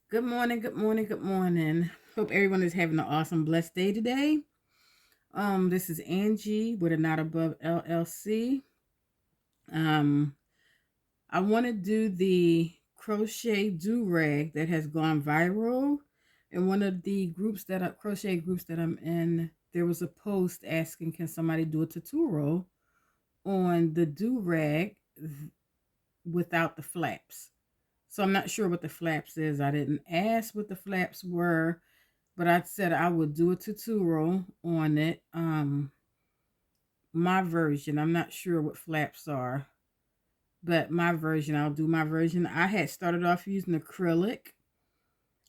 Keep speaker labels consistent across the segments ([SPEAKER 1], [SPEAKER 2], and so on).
[SPEAKER 1] Good morning, good morning, good morning. Hope everyone is having an awesome, blessed day today. This is Angie with a Not Above LLC. Um, I want to do the Crochet ΔuRag that has gone viral. In one of the crochet groups that I'm in, there was a post asking, can somebody do a tutorial on the ΔuRag without the flaps? So I'm not sure what the flaps is. I didn't ask what the flaps were, but I said I would do a tutorial on it. My version, I'm not sure what flaps are, but my version, I'll do my version. I had started off using acrylic,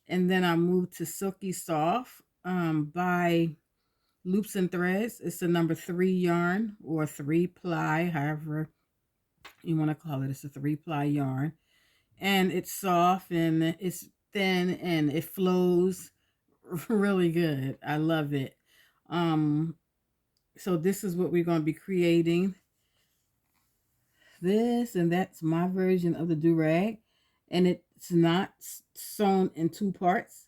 [SPEAKER 1] and then I moved to Silky Soft by Loops and Threads. It's a number 3 yarn or 3-ply, however you want to call it. It's a 3-ply yarn, and it's soft and it's thin and it flows really good. I love it. Um, so this is what we're going to be creating. This and that's my version of the do-rag, and it's not sewn in two parts.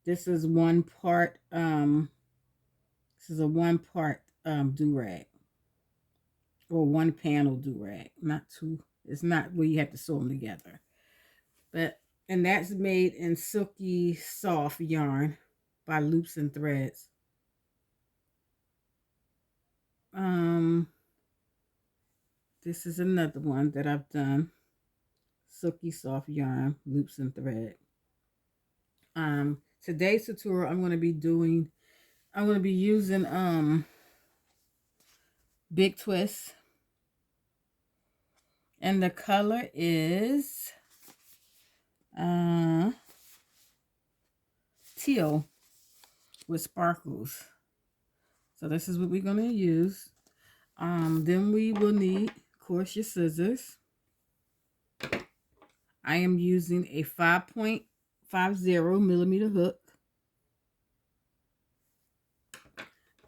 [SPEAKER 1] This is one part. This is a one part do-rag or one panel do-rag, not two. It's not where you have to sew them together. But and that's made in Silky Soft yarn by Loops and Threads. Um, this is another one that I've done. Silky Soft yarn, Loops and Thread. Today's tutorial I'm going to be using Big Twist, and the color is uh teal with sparkles. So this is what we're going to use. Then we will need, of course, your scissors. I am using a 5.50 millimeter hook.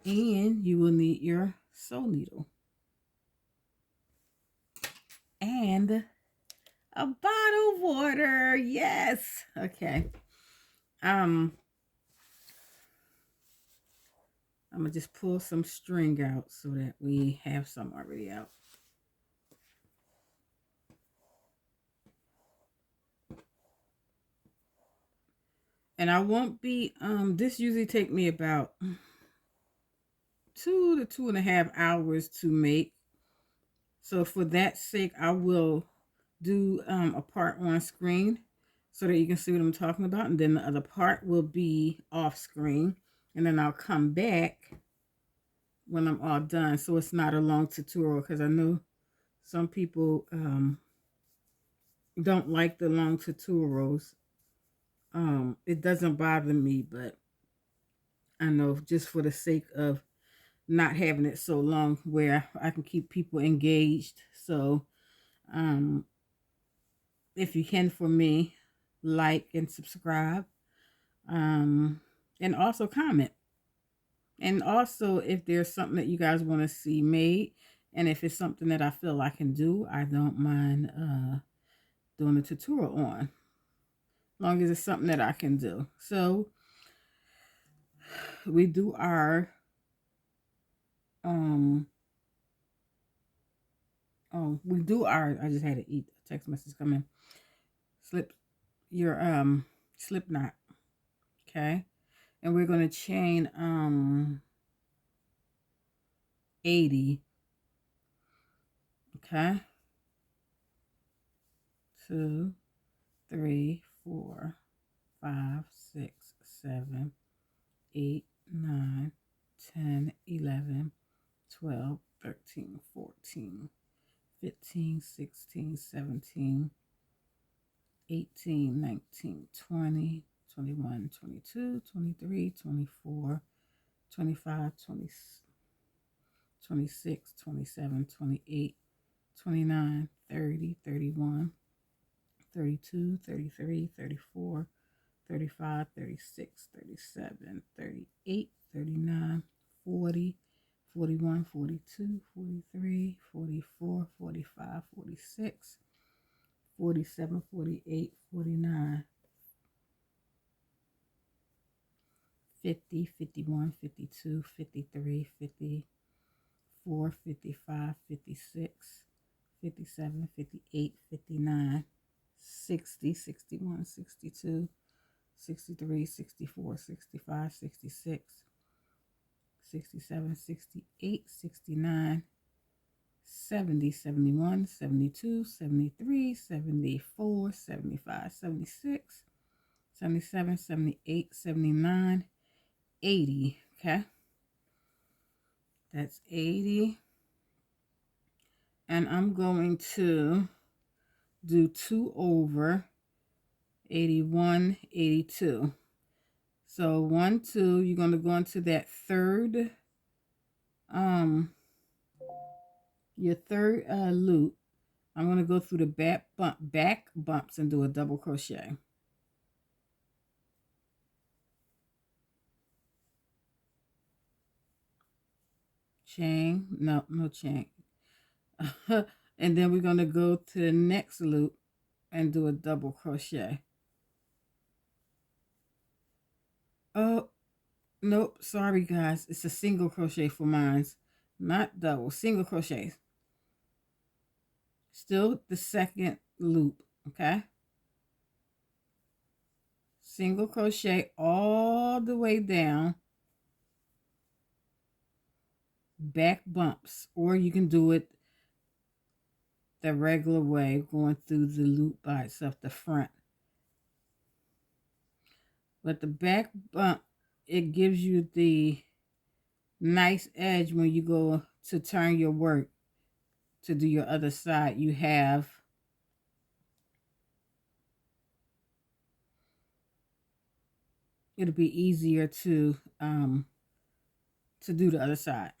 [SPEAKER 1] And you will need your sew needle. And a bottle of water. Yes. Okay. I'm gonna just pull some string out so that we have some already out. And I won't be this usually take me about 2 to 2.5 hours to make. So for that sake, I will do a part on screen so that you can see what I'm talking about, and then the other part will be off screen, and then I'll come back when I'm all done, so it's not a long tutorial, because I know some people don't like the long tutorials. It doesn't bother me, but I know just for the sake of not having it so long where I can keep people engaged. So if you can, for me, like and subscribe, and also comment. And also, if there's something that you guys want to see made, and if it's something that I feel I can do, I don't mind doing a tutorial on, as long as it's something that I can do. So we do our I just had to eat a text message come in. Slip your slip knot. Okay. And we're going to chain 80. Okay. 2, 3, 4, 5, 6, 7, 8, 9, 10, 11, 12, 13, 14, 15, 16, 17, 18, 19, 20, 21, 22, 23, 24, 25, 26, 27, 28, 29, 30, 31, 32, 33, 34, 35, 36, 37, 38, 39, 40, 41, 42, 43, 44, 45, 46, 47, 48, 49, 50, 51, 52, 53, 54, 55, 56, 57, 58, 59, 60, 61, 62, 63, 64, 65, 66, 67, 68, 69, 70, 71, 72, 73, 74, 75, 76, 77, 78, 79, 80. Okay, that's 80. And I'm going to do 2 over 81, 82. So 1, 2, you're going to go into that third, your third loop. I'm going to go through the back bumps and do a double crochet. Chain, no chain. And then we're going to go to the next loop and do a double crochet. Oh, nope, sorry guys, it's a single crochet for mine, not double, single crochet. Still the second loop, okay? Single crochet all the way down, back bumps, or you can do it the regular way, going through the loop by itself, the front. But the back bump, it gives you the nice edge when you go to turn your work to do your other side. You have it'll be easier to do the other side.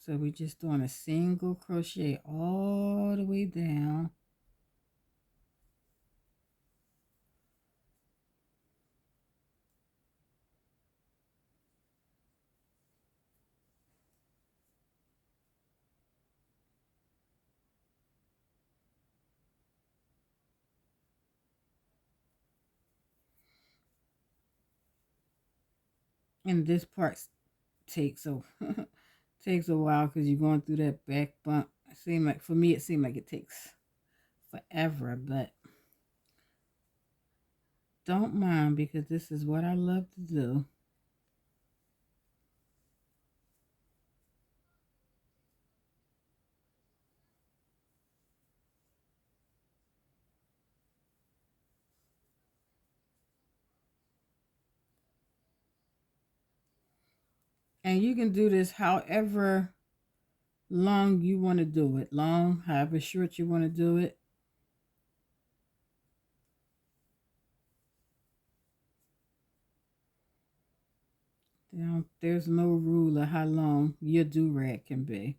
[SPEAKER 1] So we're just doing a single crochet all the way down. And this part takes a takes a while because you're going through that back bump. For me it seemed like it takes forever, but don't mind because this is what I love to do. And you can do this however long you want to do it. Long, however short you want to do it. There's no rule of how long your do-rag can be.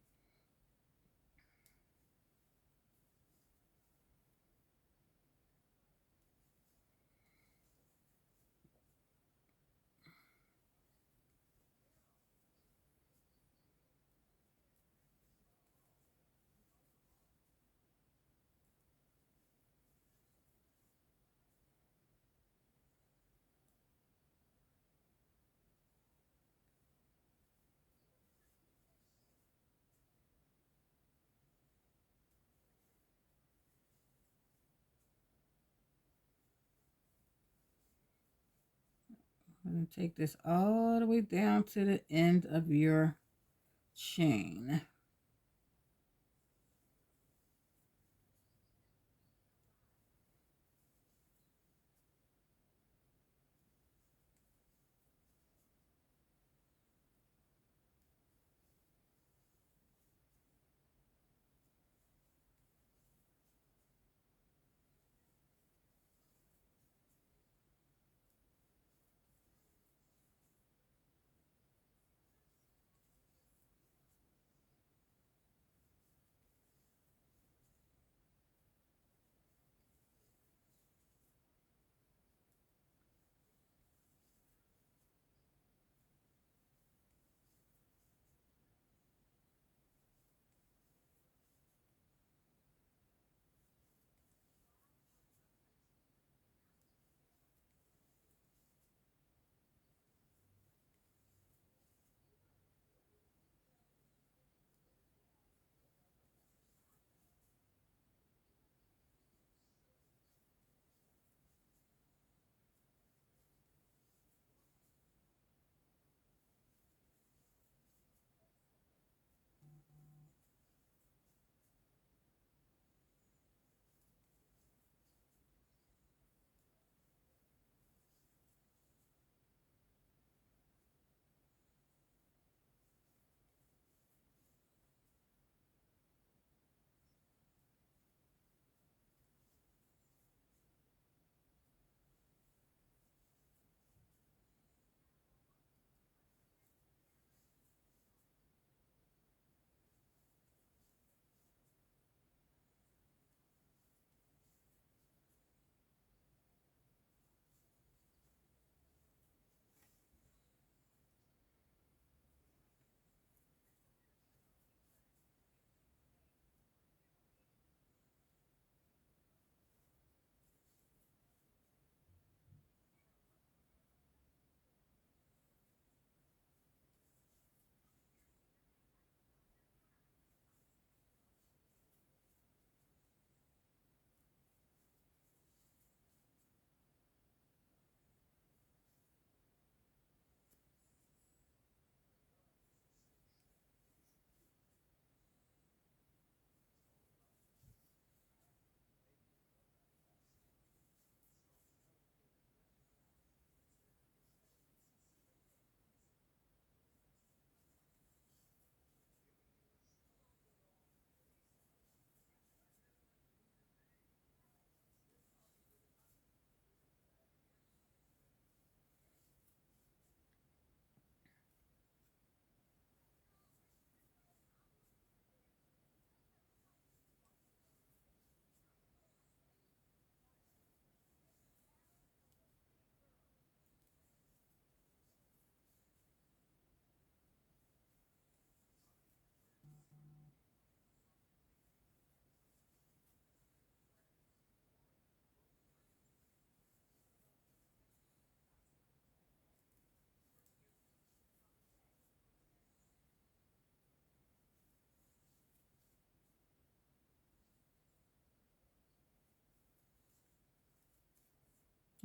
[SPEAKER 1] I'm going to take this all the way down to the end of your chain.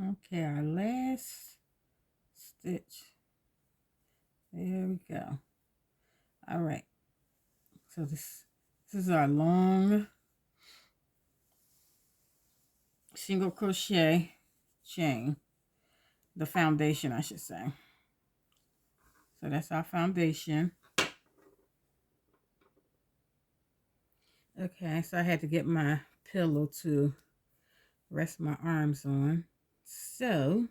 [SPEAKER 1] Okay, our last stitch. There we go. All right. So this is our long single crochet chain, the foundation, I should say. So that's our foundation. Okay, so I had to get my pillow to rest my arms on. So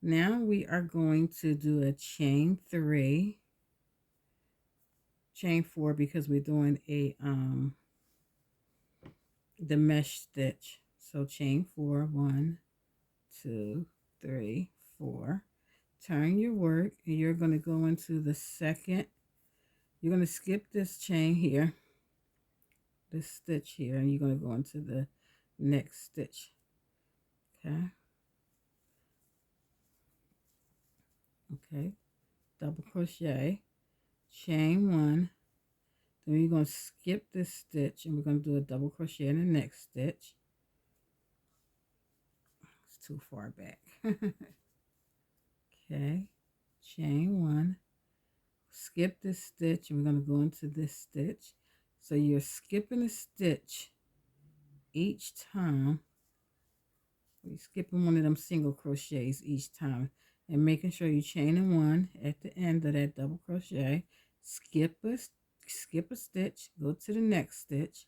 [SPEAKER 1] now we are going to do a chain 3, chain 4, because we're doing a the mesh stitch. So chain 4, 1, 2, 3, 4. Turn your work, and you're going to go into the second. You're going to skip this chain here, this stitch here, and you're going to go into the next stitch. Okay. Okay. Double crochet, chain 1. Then you're going to skip this stitch, and we're going to do a double crochet in the next stitch. It's too far back. Okay. Chain 1. Skip this stitch, and we're going to go into this stitch. So you're skipping a stitch each time. You're skipping one of them single crochets each time, and making sure you're chaining 1 at the end of that double crochet. Skip a stitch, go to the next stitch,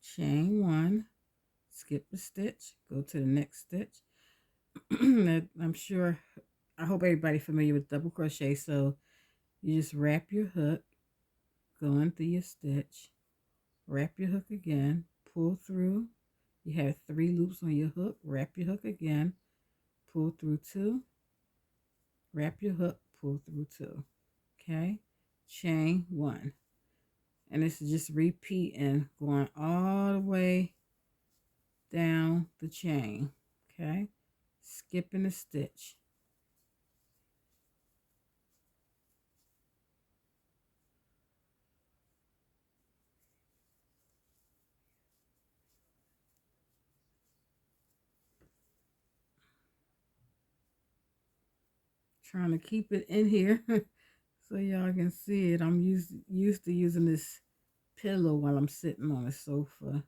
[SPEAKER 1] chain 1, skip a stitch, go to the next stitch. I'm sure, I hope everybody familiar with double crochet. So you just wrap your hook, go into your stitch, wrap your hook again, pull through. You have 3 loops on your hook, wrap your hook again, pull through 2, wrap your hook, pull through 2. Okay, chain 1. And this is just repeating, going all the way down the chain. Okay, skipping a stitch. Trying to keep it in here so y'all can see it. I'm used to using this pillow while I'm sitting on the sofa,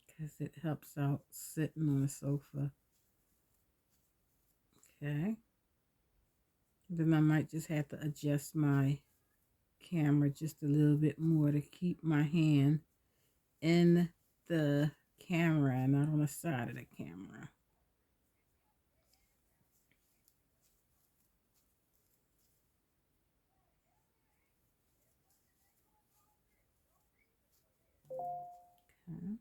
[SPEAKER 1] because it helps out sitting on the sofa. Okay. Then I might just have to adjust my camera just a little bit more to keep my hand in the camera and not on the side of the camera. Okay.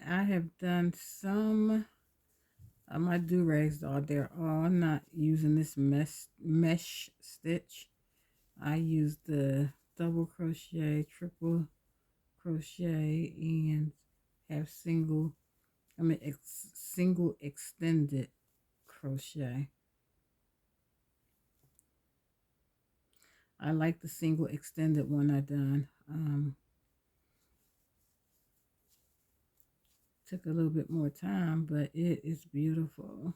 [SPEAKER 1] I have done some of my do-rags, though they're all not using this mesh stitch. I use the double crochet, triple crochet, and have single extended crochet. I like the single extended one I done. Took a little bit more time, but it is beautiful.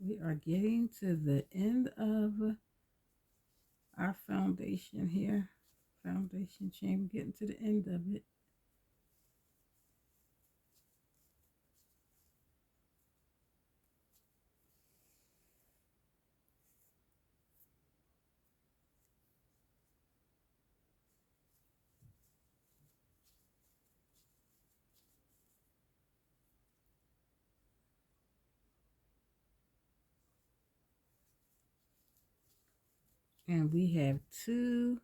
[SPEAKER 1] We are getting to the end of our foundation here. Foundation chain, we're getting to the end of it. And we have two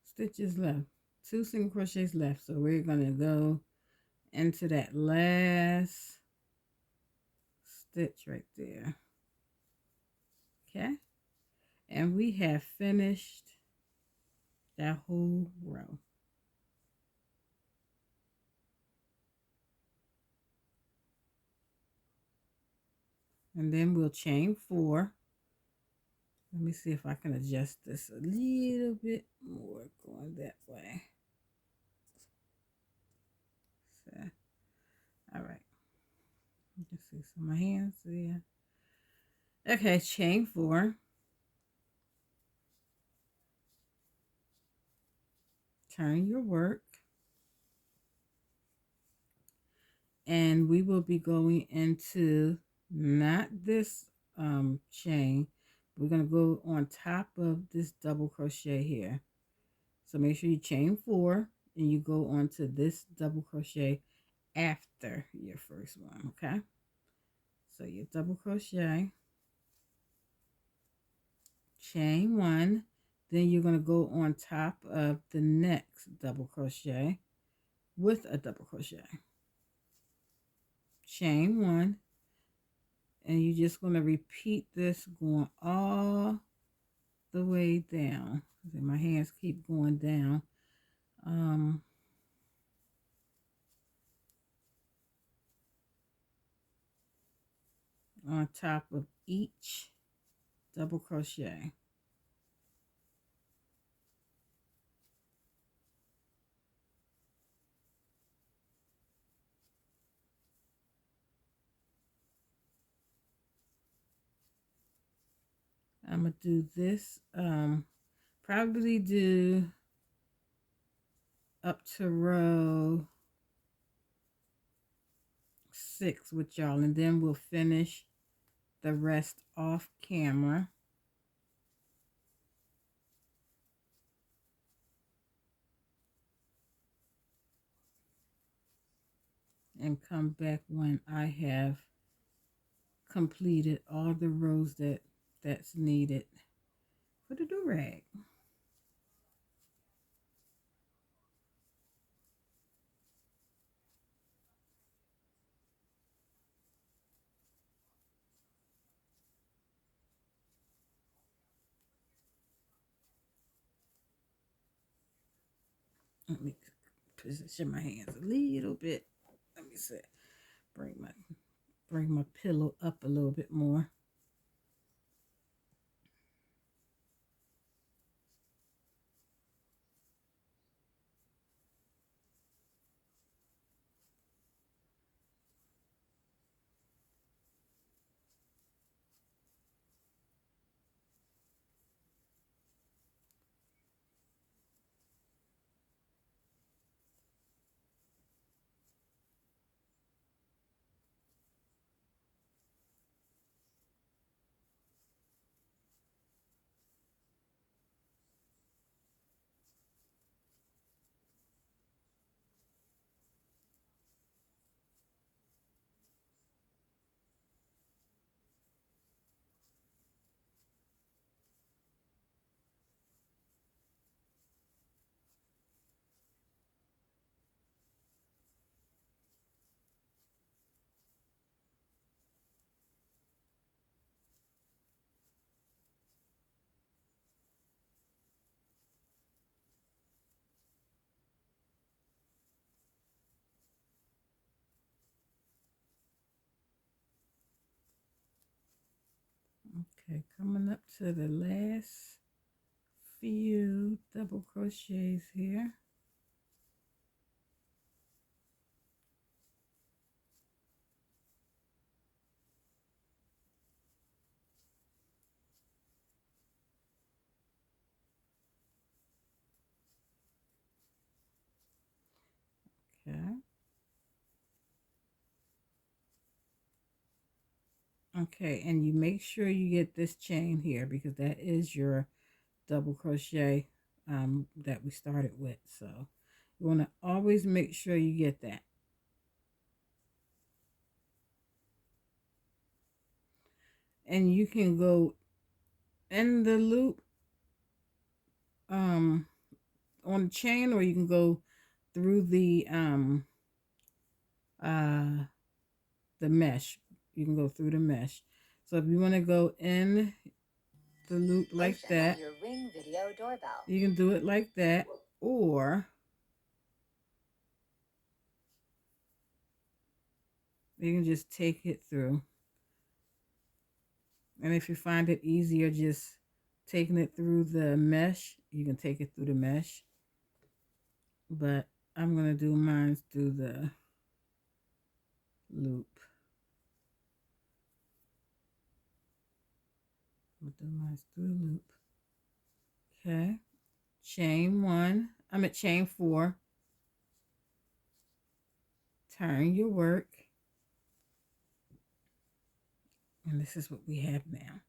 [SPEAKER 1] stitches left, two single crochets left. So we're going to go into that last stitch right there. Okay. And we have finished that whole row. And then we'll chain 4. Let me see if I can adjust this a little bit more going that way. So, all right. Let's see. So my hands there. Okay, chain 4. Turn your work. And we will be going into not this chain. We're going to go on top of this double crochet here. So make sure you chain 4 and you go on to this double crochet after your first one, okay? So you double crochet, chain 1, then you're going to go on top of the next double crochet with a double crochet. Chain 1, and you're just going to repeat this going all the way down. My hands keep going down. On top of each double crochet. I'm going to do this, probably do up to row 6 with y'all, and then we'll finish the rest off camera. And come back when I have completed all the rows that's needed for the do-rag. Let me position my hands a little bit. Let me see. Bring my pillow up a little bit more. Okay, coming up to the last few double crochets here. Okay, and you make sure you get this chain here because that is your double crochet that we started with. So you want to always make sure you get that. And you can go in the loop on the chain, or you can go through the mesh. You can go through the mesh. So if you want to go in the loop like that, your Ring video doorbell, you can do it like that, or you can just take it through. And if you find it easier just taking it through the mesh, you can take it through the mesh. But I'm going to do mine through the loop. I'll do mine through the loop. Okay. Chain 1. I'm at chain 4. Turn your work. And this is what we have now.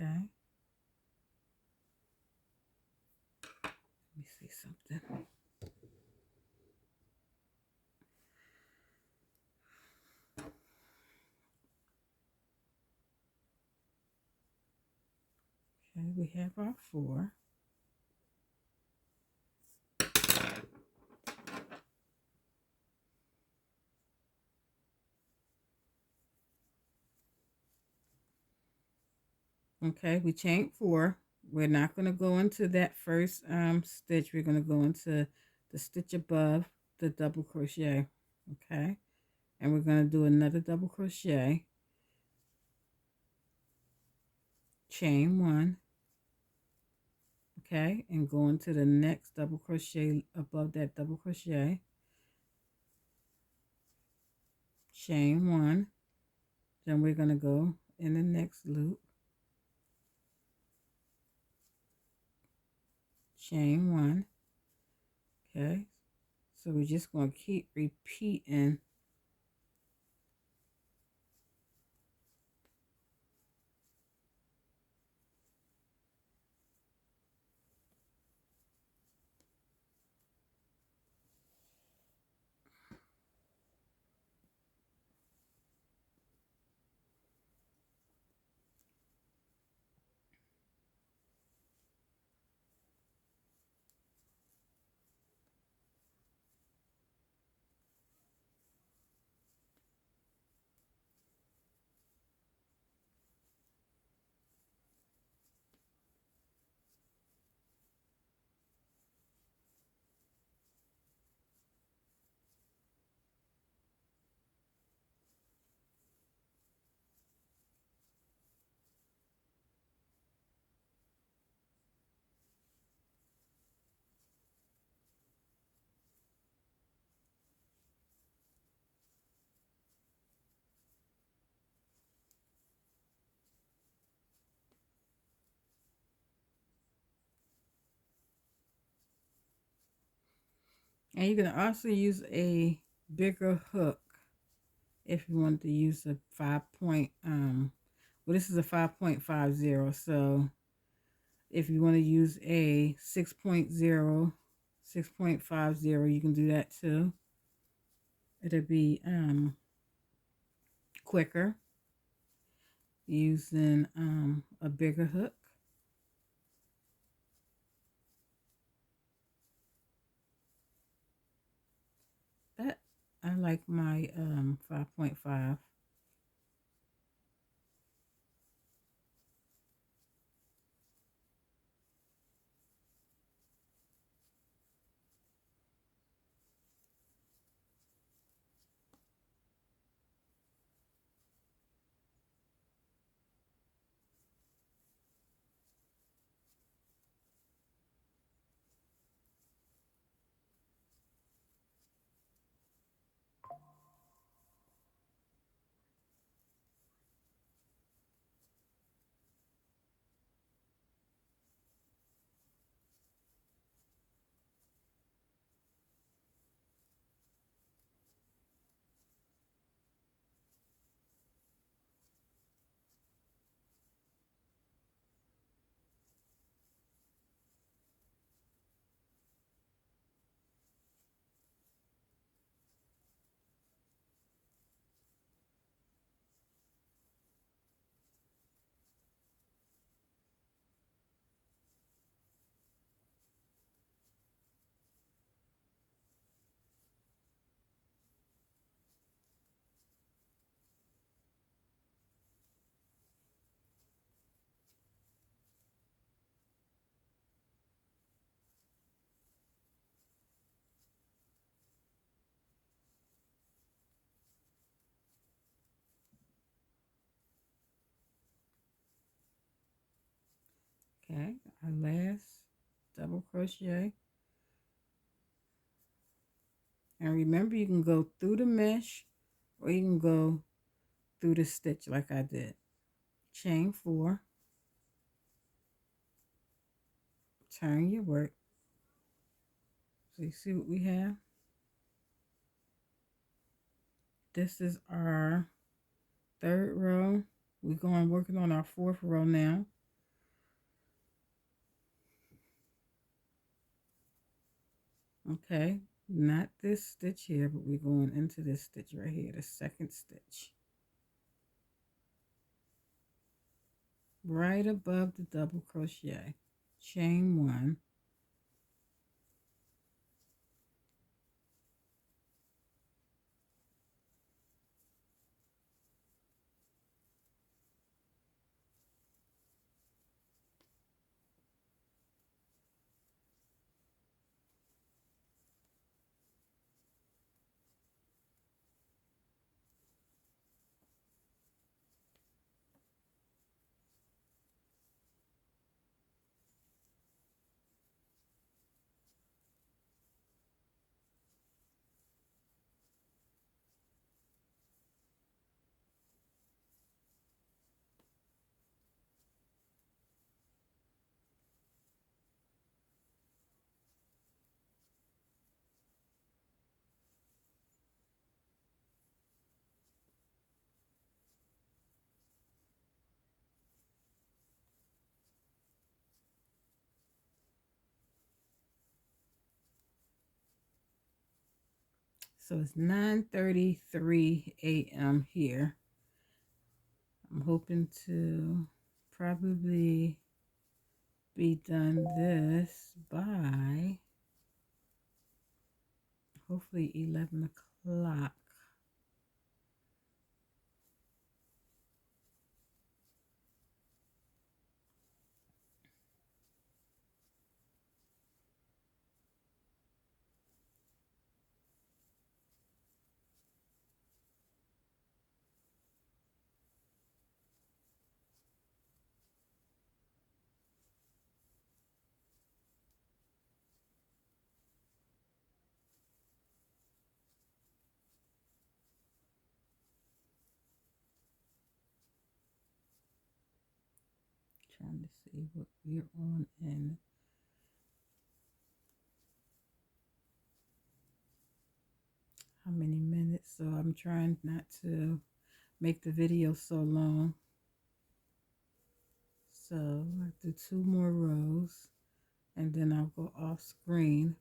[SPEAKER 1] Okay. Let me see something. Okay, we have our 4. Okay, we chained 4. We're not going to go into that first stitch. We're going to go into the stitch above the double crochet. Okay, and we're going to do another double crochet, chain 1. Okay, and go into the next double crochet above that double crochet, chain 1. Then we're going to go in the next loop, chain 1. Okay, so we're just going to keep repeating And you can also use a bigger hook if you want to use a 5 point, well, this is a 5.50. So if you want to use a 6.0, 6.50, you can do that too. It'll be quicker using a bigger hook. But I like my 5.5. Okay, our last double crochet. And remember, you can go through the mesh or you can go through the stitch like I did. Chain 4, turn your work. So you see what we have? This is our 3rd row. We're going working on our 4th row now. Okay, not this stitch here, but we're going into this stitch right here, the 2nd stitch. Right above the double crochet. Chain 1. So it's 9:33 a.m. here. I'm hoping to probably be done this by hopefully 11 o'clock. Trying to see what we're on and how many minutes. So I'm trying not to make the video so long. So I'll do 2 more rows and then I'll go off screen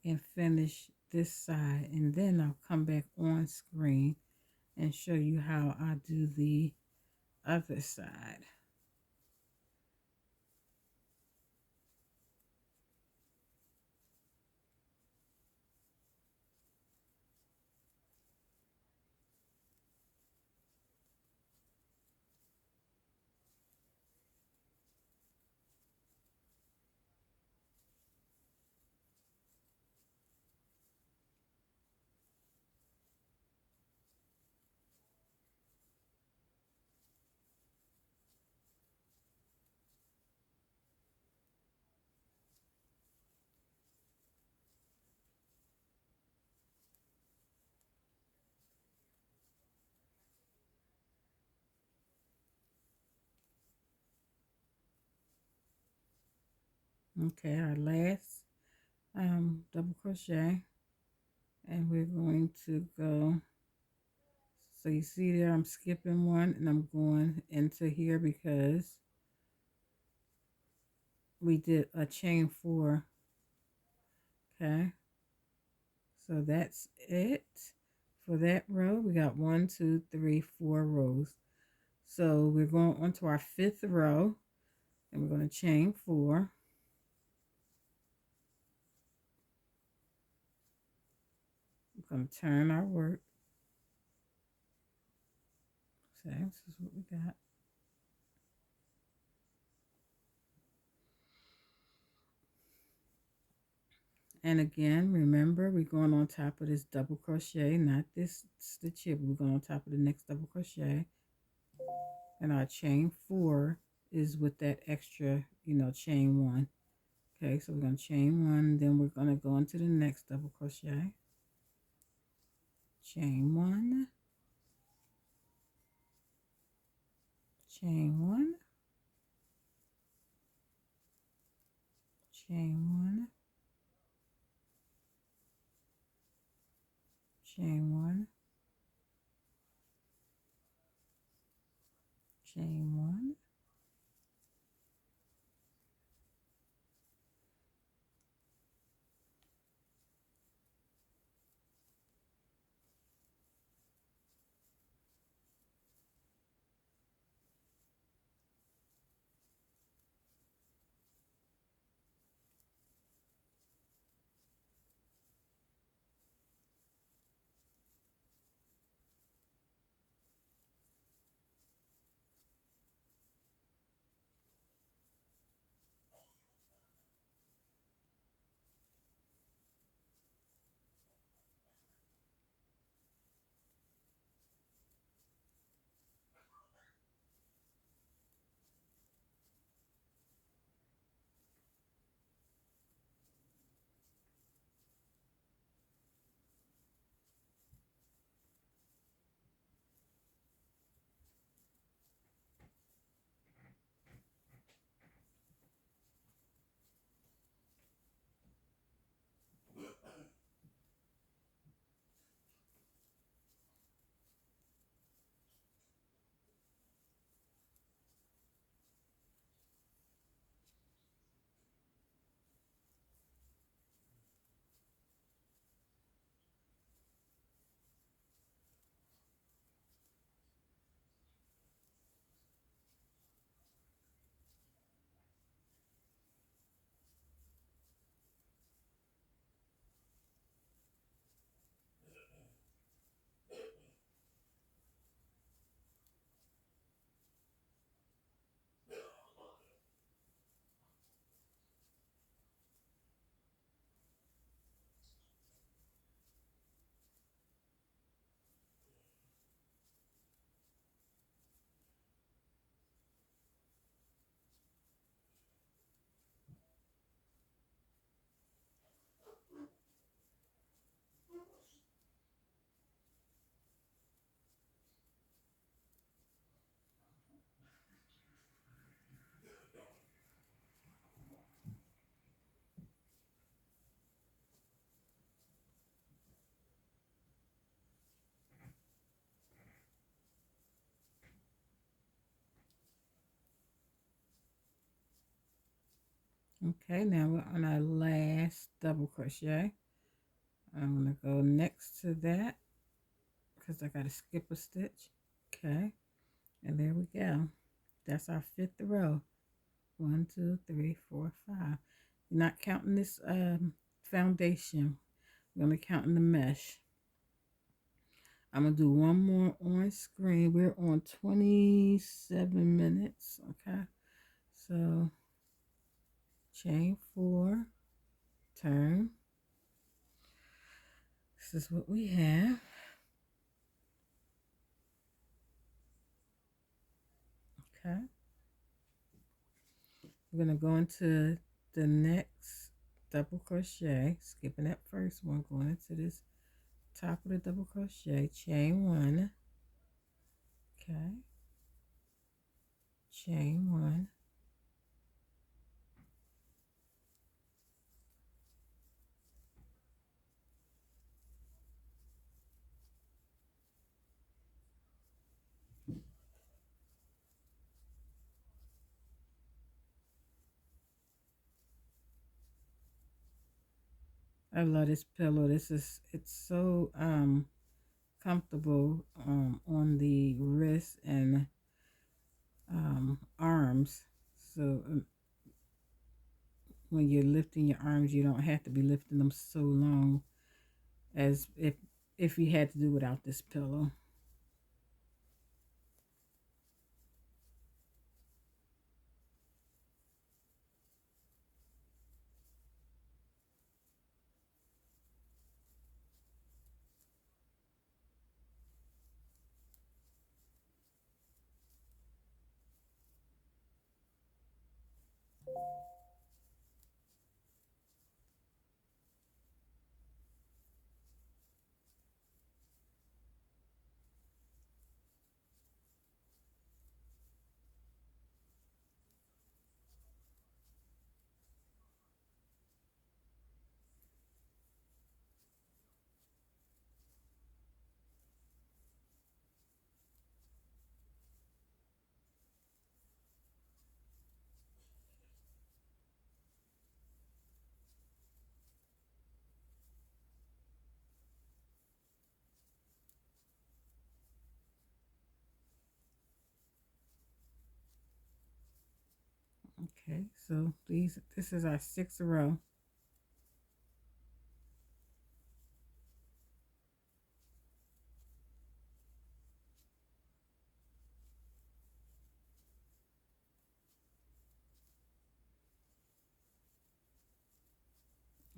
[SPEAKER 1] and finish this side, and then I'll come back on screen and show you how I do the other side. Okay, our last double crochet, and we're going to go, so you see there I'm skipping one and I'm going into here because we did a chain 4. Okay, so that's it for that row. We got 1 2 3 4 rows. So we're going on to our 5th row and we're going to chain 4. We're going to turn our work. So this is what we got. And again, remember, we're going on top of this double crochet, not this stitch here, but we're going on top of the next double crochet and our chain 4 is with that extra, chain one. Okay, so we're going to chain one, then we're going to go into the next double crochet. Chain one, chain one, chain one, chain one, chain one, Okay, now we're on our last double crochet. I'm going to go next to that because I got to skip a stitch. Okay, and there we go. That's our fifth row. 1, 2, 3, 4, 5. You're not counting this foundation. We're going to count in the mesh. I'm going to do one more on screen. We're on 27 minutes. Okay, so chain 4, turn. This is what we have. Okay, we're going to go into the next double crochet, skipping that first one, going into this top of the double crochet, chain 1. Okay, chain 1, I love this pillow. It's so comfortable on the wrists and arms. So when you're lifting your arms, you don't have to be lifting them so long as if you had to do without this pillow. Okay, so this is our sixth row.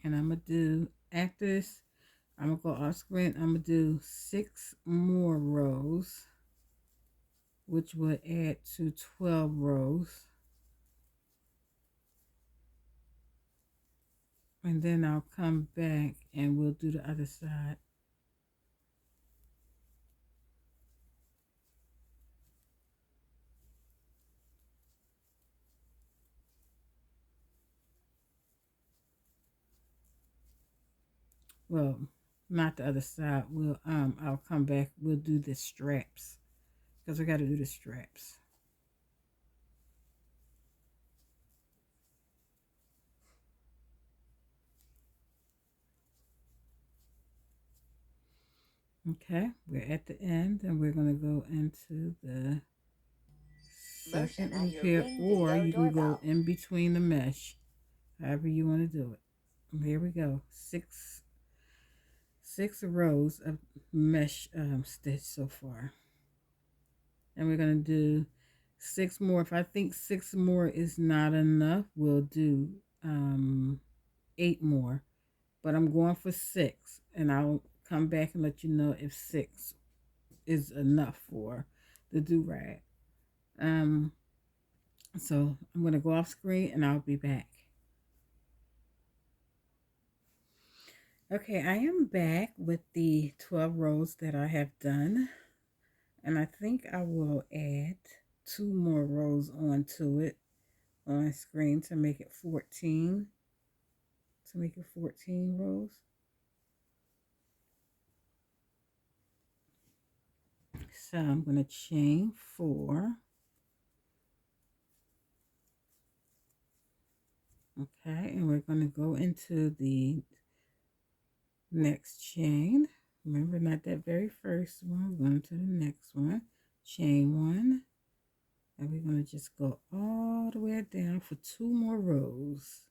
[SPEAKER 1] And I'm gonna do, after this, I'm gonna go off screen. I'm gonna do 6 more rows, which will add to 12 rows. And then I'll come back and we'll do the other side. Well, not the other side. I'll come back. We'll do the straps because we got to do the straps. Okay, we're at the end and we're going to go into the second loop here, or you can go in between the mesh, however you want to do it. Here we go, six rows of mesh stitch so far, and we're going to do 6 more. If I think 6 more is not enough, we'll do 8 more, but I'm going for 6, and I'll come back and let you know if 6 is enough for the do-rag. So I'm going to go off screen and I'll be back. Okay, I am back with the 12 rows that I have done, and I think I will add 2 more rows onto it on screen to make it 14. To make it 14 rows. So I'm going to chain 4. Okay, and we're going to go into the next chain. Remember, not that very first one. We're going to the next one. Chain 1. And we're going to just go all the way down for 2 more rows.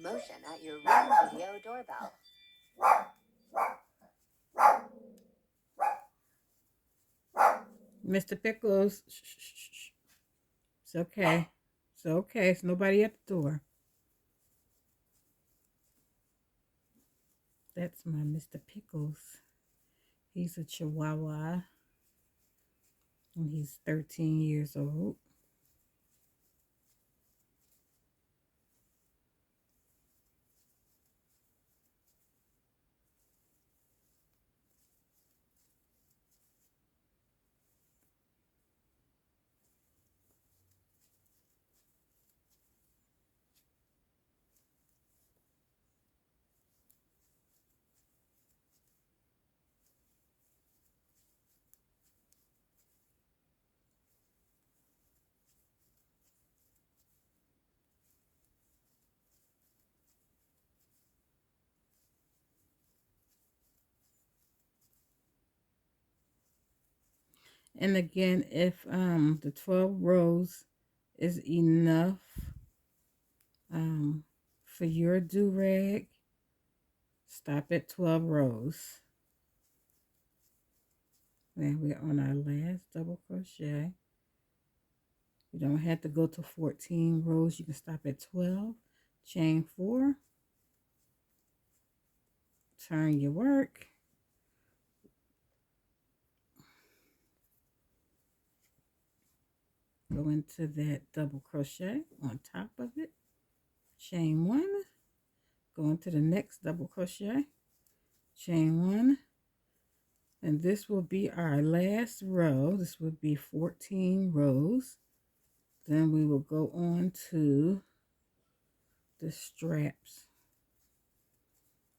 [SPEAKER 2] Motion at your Ring video doorbell.
[SPEAKER 1] Mr. Pickles. Shh, shh, shh, shh. It's okay. It's okay. It's nobody at the door. That's my Mr. Pickles. He's a Chihuahua. And he's 13 years old. And again, if the 12 rows is enough for your do-rag, stop at 12 rows. Then we're on our last double crochet. You don't have to go to 14 rows. You can stop at 12. Chain 4. Turn your work. Go into that double crochet on top of it. Chain 1. Go into the next double crochet. Chain 1. And this will be our last row. This will be 14 rows. Then we will go on to the straps.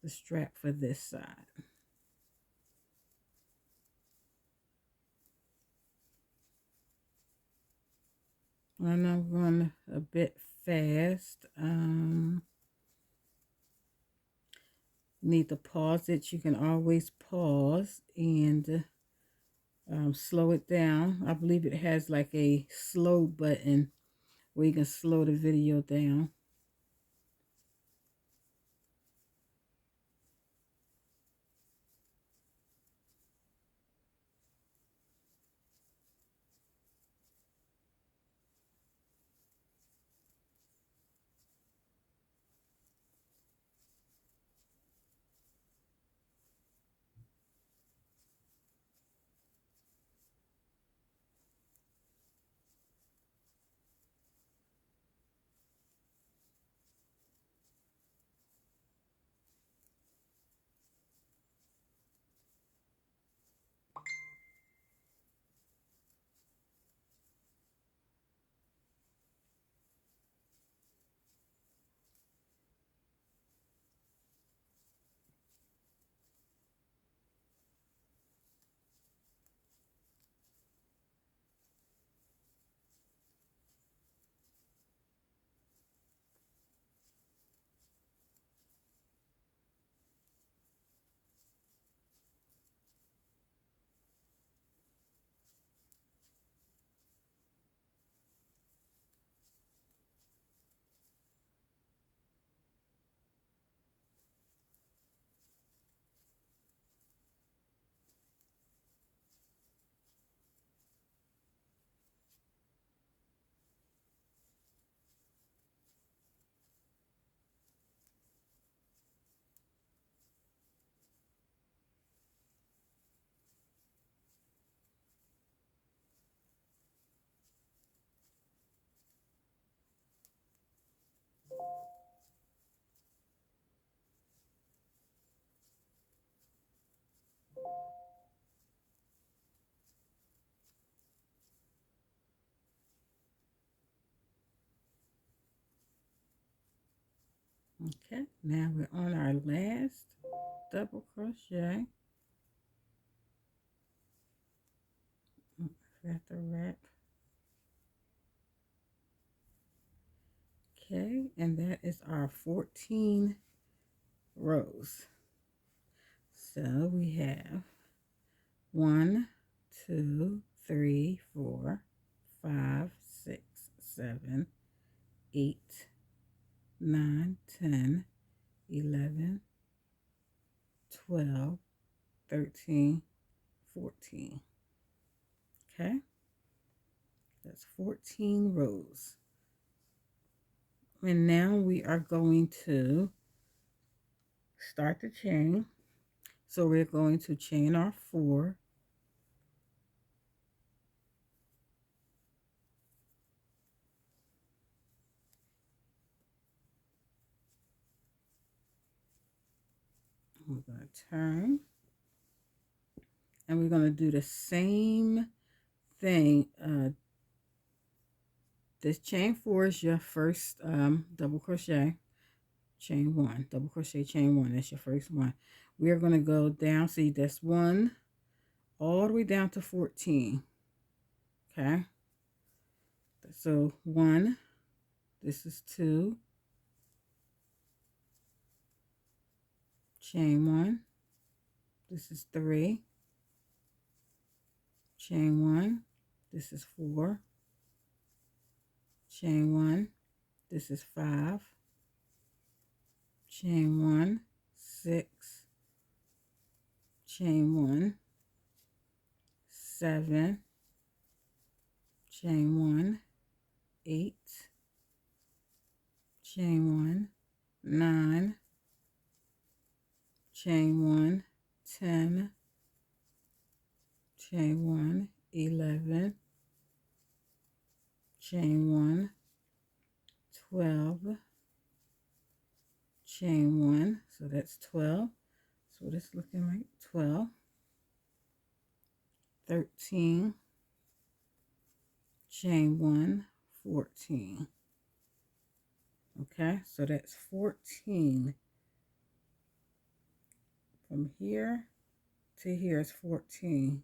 [SPEAKER 1] The strap for this side. And I'm going a bit fast. Need to pause it. You can always pause and slow it down. I believe it has like a slow button where you can slow the video down. Okay, now we're on our last double crochet. Got the wrap. Okay, and that is our 14 rows. So we have 1, 2, 3, 4, 5, 6, 7, 8, 9, 10, 11, 12, 13, 14. Okay, that's 14 rows. And now we are going to start the chain. So we're going to chain our 4. We're going to turn. And we're going to do the same thing. This chain 4 is your first double crochet. Chain 1, double crochet, chain 1. That's your first one. We are going to go down. See, that's 1 all the way down to 14. Okay. So 1, this is 2, chain 1, this is 3, chain 1, this is 4, chain 1, this is 5, chain 1, 6, chain 1, 7, chain 1, 8, chain 1, 9, chain 1, 10, chain 1, 11, chain 1, 12, chain 1, so that's 12. So what it's looking like, 12, 13, chain 1, 14. Okay, so that's 14. From here to here is 14.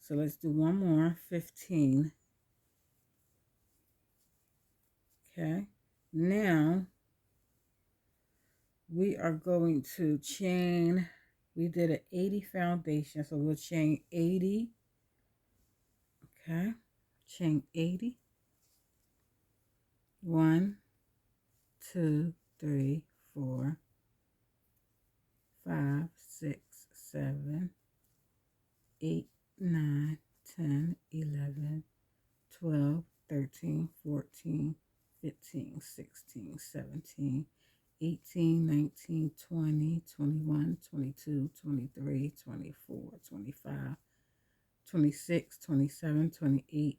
[SPEAKER 1] So let's do one more, 15. Okay, now we are going to chain, we did an 80 foundation, so we'll chain 80. Okay, chain 80. 1, 2, 3, 4, 5, 6, 7, 8, 9, 10, 11, 12, 13, 14, 15, 16, 17, 18, 19, 20, 21, 22, 23, 24, 25, 26, 27, 28,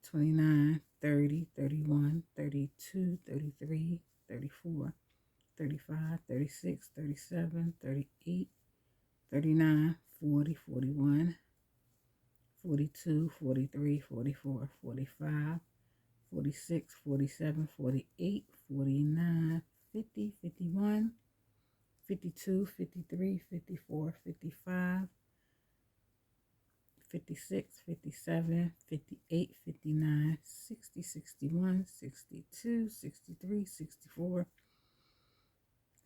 [SPEAKER 1] 29, 30, 31, 32, 33, 34, 35, 36, 37, 38, 39, 40, 41, 42, 43, 44, 45, 46, 47, 48, 49, 50, 51, 52, 53, 54, 55, 56, 57, 58, 59, 60, 61, 62, 63, 64,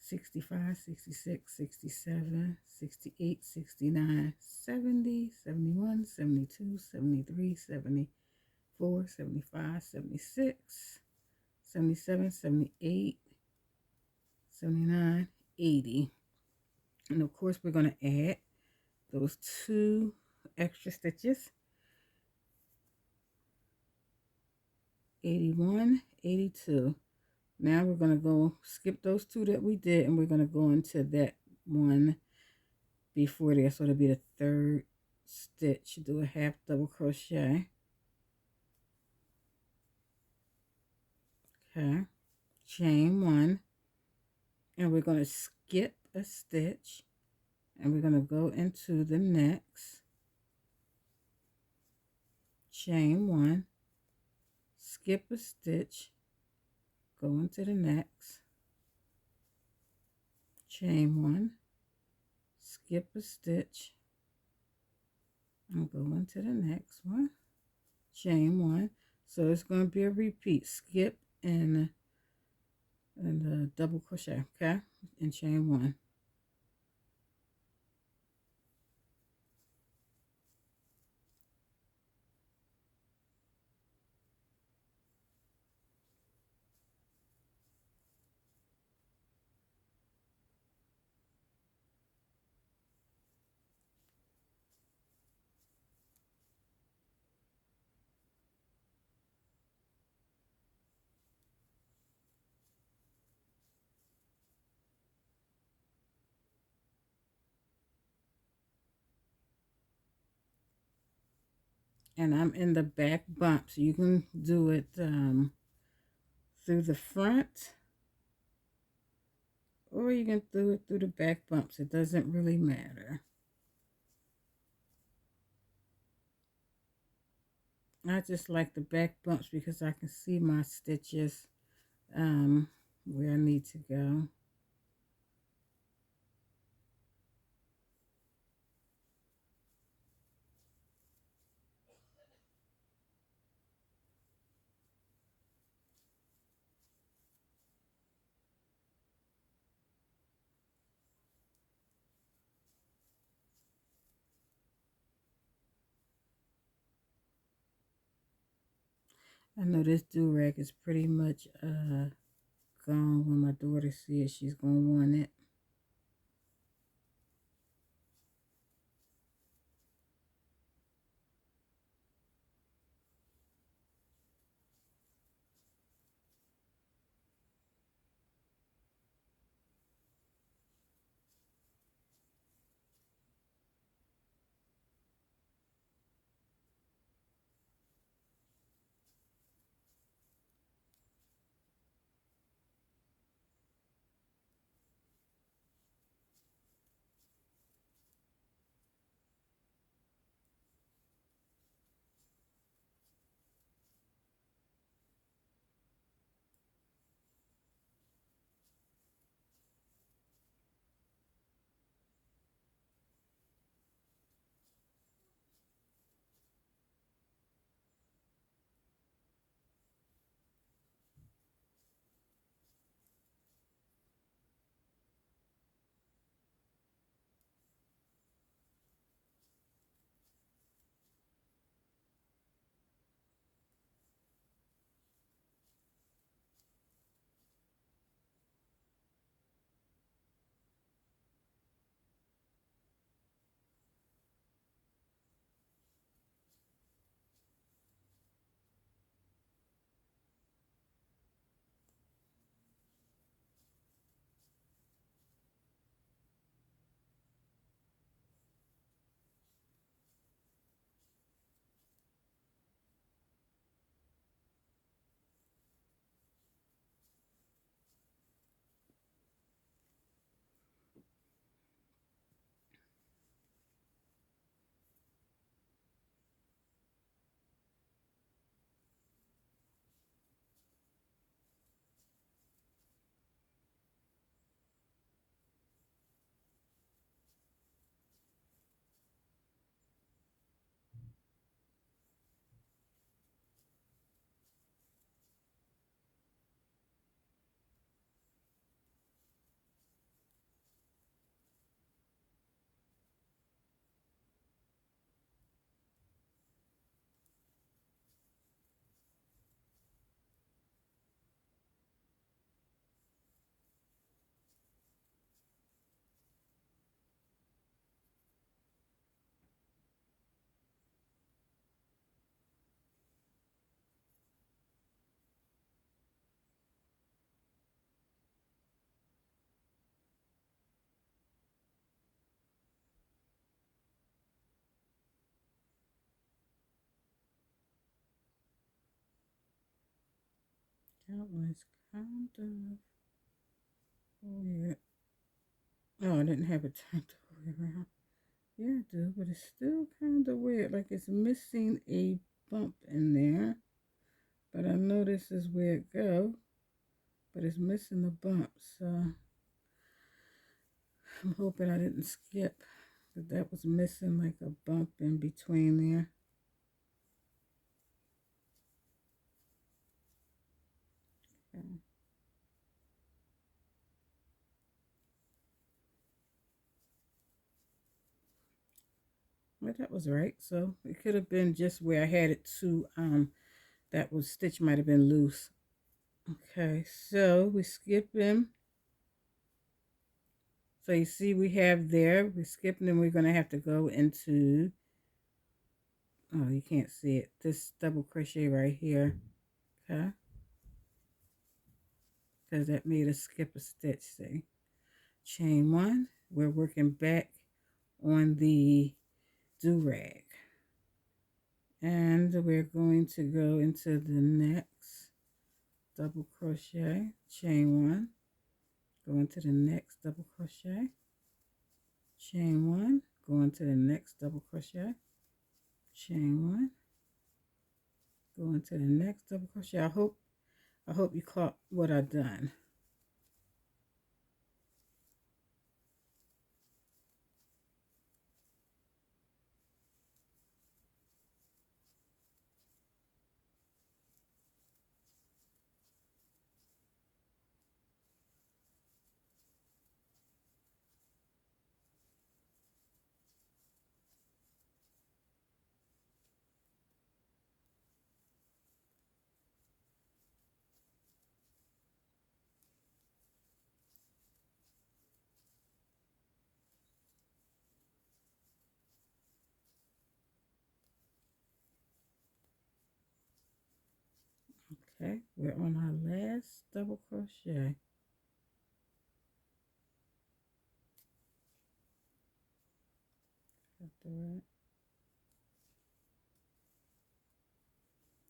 [SPEAKER 1] 65, 66, 67, 68, 69, 70, 71, 72, 73, 74, 75, 76, 77, 78, 79, 80. And of course we're going to add those 2 extra stitches, 81, 82. Now we're going to go skip those 2 that we did, and we're going to go into that one before there. So it'll be the 3rd stitch. Do a half double crochet. Okay. Chain 1. And we're going to skip a stitch. And we're going to go into the next. Chain 1. Skip a stitch. Go into the next. Chain 1. Skip a stitch. And go into the next one. Chain 1. So it's going to be a repeat. Skip and double crochet, okay, and chain 1. And I'm in the back bumps. You can do it through the front, or you can do it through the back bumps. It doesn't really matter. I just like the back bumps because I can see my stitches where I need to go. I know this do-rag is pretty much gone. When my daughter sees it, she's gonna want it. That was kind of weird. Oh, I didn't have it turned all the way around. Yeah, I do, but it's still kind of weird. Like it's missing a bump in there. But I know this is where it go. But it's missing the bump. So I'm hoping I didn't skip. But that was missing like a bump in between there. Okay. Well, that was right. So it could have been just where I had it to. That was stitch might have been loose. Okay, so we skip them. So you see we have there, we're skipping and we're going to have to go into, oh, you can't see it, this double crochet right here. Okay, because that made us skip a stitch, see. Chain one, we're working back on the do-rag. And we're going to go into the next double crochet, chain one, go into the next double crochet, chain one, go into the next double crochet, chain one, go into the next double crochet. I hope you caught what I done. Okay, we're on our last double crochet.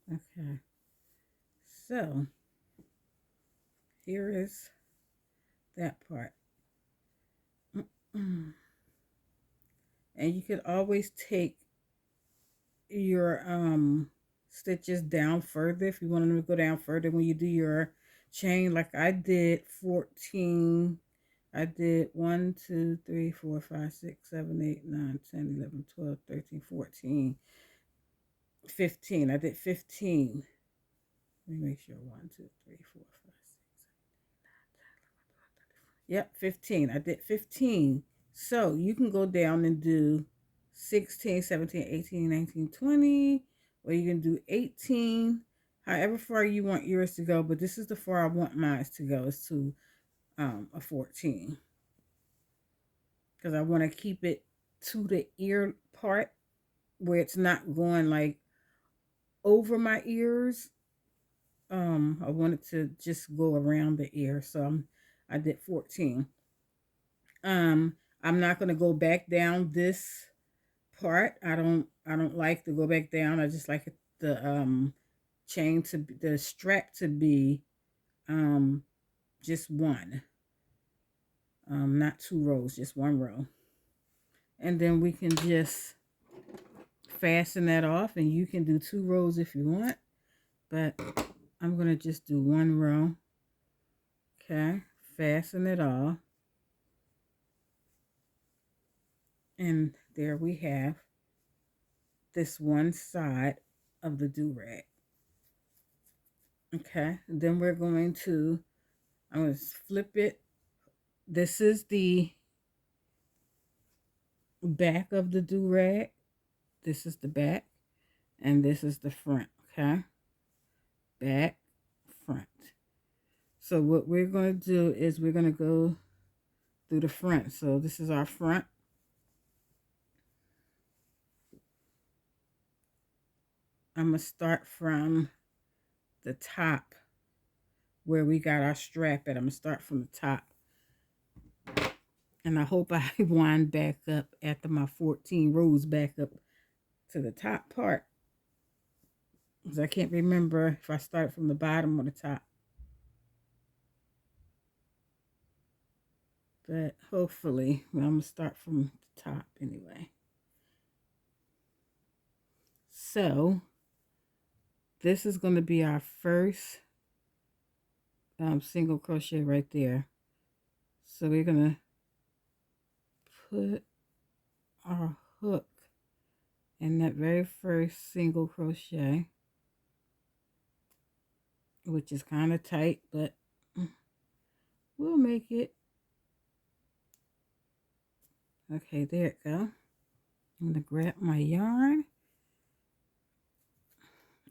[SPEAKER 1] Okay, so here is that part. And you could always take your stitches down further if you want them to go down further when you do your chain. Like I did 14. I did 1 2 3 4 5 6 7 8 9 10 11 12 13 14 15. I did 15. Let me make sure. 1 2 3 4 5 6. Yep, 15. I did 15. So you can go down and do 16, 17, 18, 19, 20, or you can do 18, however far you want yours to go. But this is the far I want mine to go, is to a 14. Because I want to keep it to the ear part where it's not going like over my ears. I wanted to just go around the ear. So I did 14. I'm not going to go back down this part. I don't like to go back down. I just like the chain to the strap to be just one. Not 2 rows, just 1 row. And then we can just fasten that off, and you can do 2 rows if you want, but I'm going to just do 1 row. Okay, fasten it off. And there we have this one side of the do-rag. Okay, then we're going to, I'm going to flip it. This is the back of the do-rag. This is the back, and this is the front. Okay, back, front. So what we're going to do is we're going to go through the front. So this is our front. I'm going to start from the top where we got our strap at. I'm going to start from the top. And I hope I wind back up after my 14 rows back up to the top part. Because I can't remember if I started from the bottom or the top. But hopefully, well, I'm going to start from the top anyway. So this is going to be our first single crochet right there. So we're going to put our hook in that very first single crochet, which is kind of tight, but we'll make it. Okay, there it go. I'm going to grab my yarn.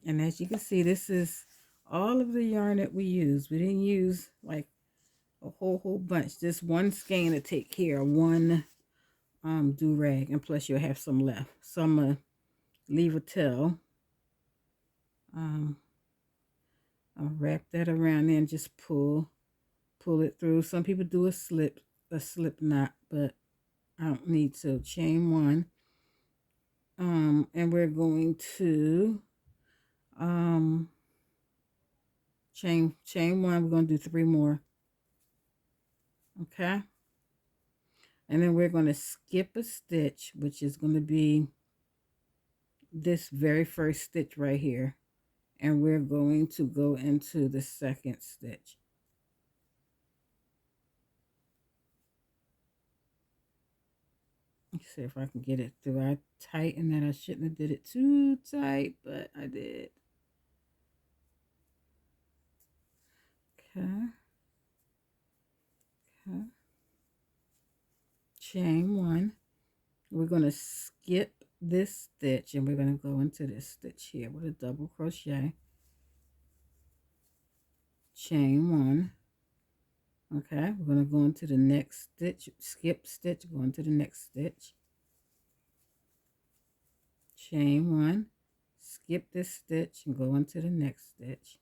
[SPEAKER 1] And as you can see, this is all of the yarn that we use. We didn't use like a whole bunch. Just one skein to take care of one do-rag, and plus you'll have some left. So I'm gonna leave a tail. I'll wrap that around there and just pull it through. Some people do a slip knot, but I don't need to. Chain 1. And we're going to chain 1. We're going to do 3 more. Okay, and then we're going to skip a stitch, which is going to be this very first stitch right here, and we're going to go into the second stitch. Let's see if I can get it through. I tightened that. I shouldn't have did it too tight, but I did. Okay. Okay. Chain 1. We're going to skip this stitch, and we're going to go into this stitch here with a double crochet. Chain 1. Okay, we're going to go into the next stitch, skip stitch, go into the next stitch. Chain 1, skip this stitch and go into the next stitch.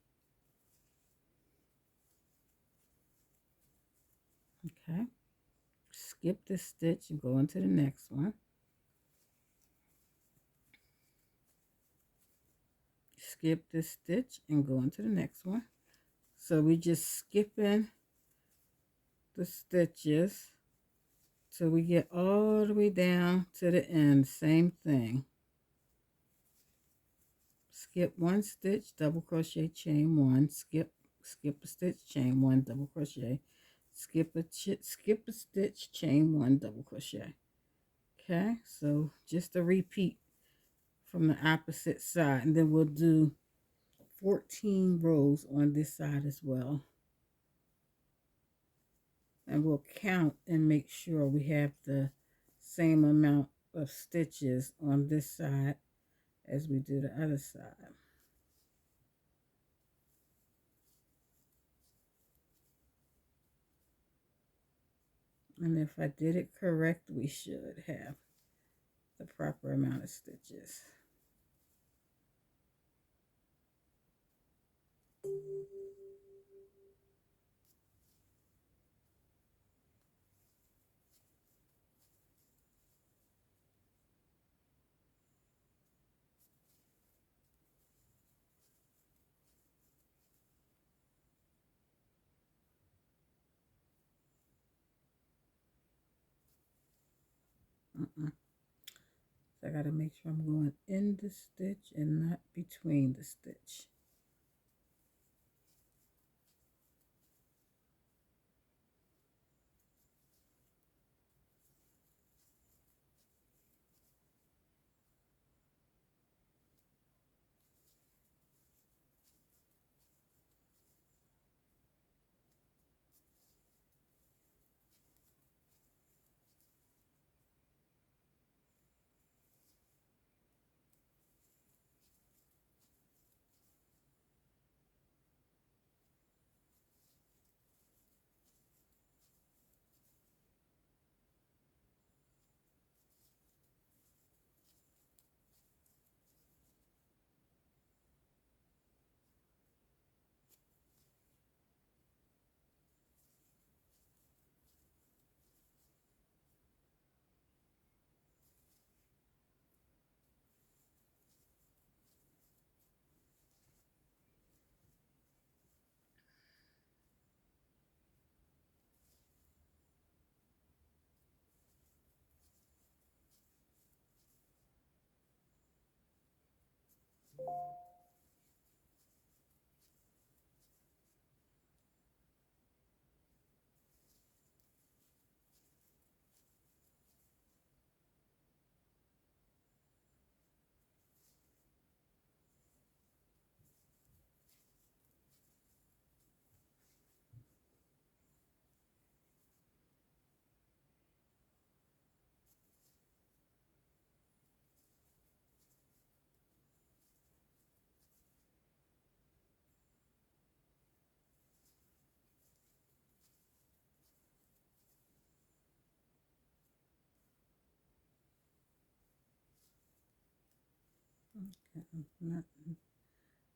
[SPEAKER 1] Okay, skip this stitch and go into the next one. Skip this stitch and go into the next one. So we just skipping the stitches till we get all the way down to the end. Same thing. Skip one stitch, double crochet, chain one, skip a stitch, chain one, double crochet, skip a stitch, chain one, double crochet. Okay, so just a repeat from the opposite side, and then we'll do 14 rows on this side as well. And we'll count and make sure we have the same amount of stitches on this side as we do the other side. And if I did it correct, we should have the proper amount of stitches. So I got to make sure I'm going in the stitch and not between the stitch. Okay, not,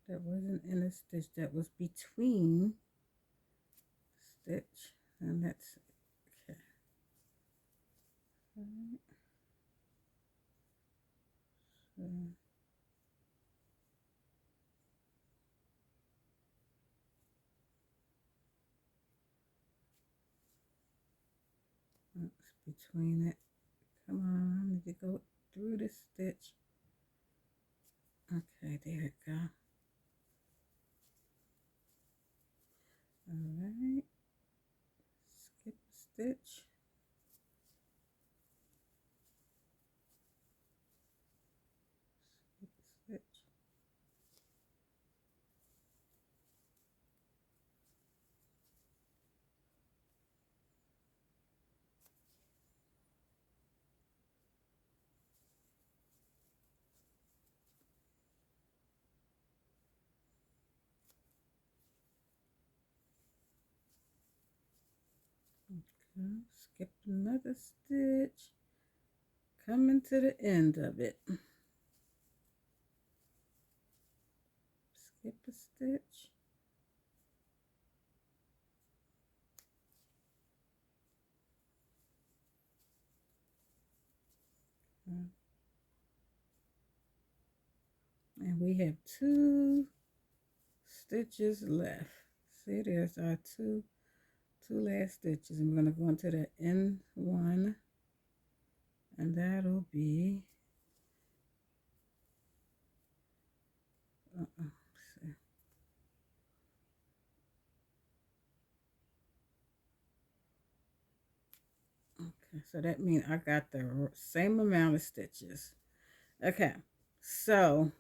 [SPEAKER 1] that wasn't in a stitch, that was between stitch, and that's okay. All right. So that's between it. Come on, I need to go through the stitch. Okay, there it go. All right, skip a stitch. Skip a stitch. Okay, skip another stitch. Coming to the end of it. Skip a stitch. have 2 stitches left. See, there's our two last stitches, and we're going to go into the end one, and that'll be see. Okay, so that means I got the same amount of stitches. Okay, so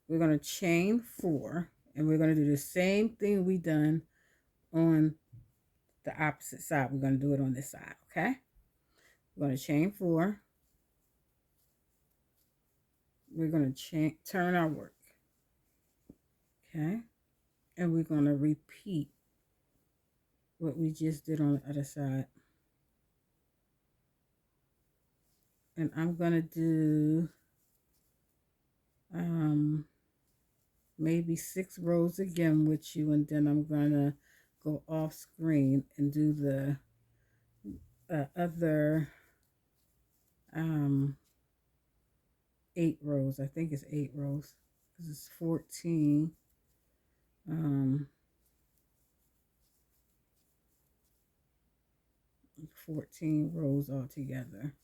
[SPEAKER 1] we're going to chain 4, and we're going to do the same thing we done on the opposite side. We're going to do it on this side. Okay, we're going to chain 4. We're going to turn our work. Okay, and we're going to repeat what we just did on the other side. And I'm going to do maybe 6 rows again with you, and then I'm going to go off screen and do the other 8 rows. I think it's 8 rows because it's 14. 14 rows altogether.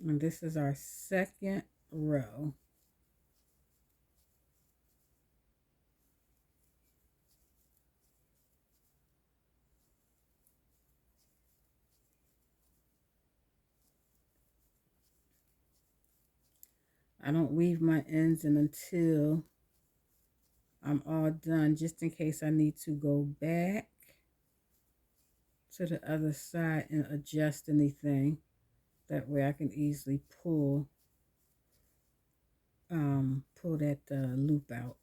[SPEAKER 1] And this is our second row. I don't weave my ends in until I'm all done, just in case I need to go back to the other side and adjust anything. That way I can easily pull that loop out.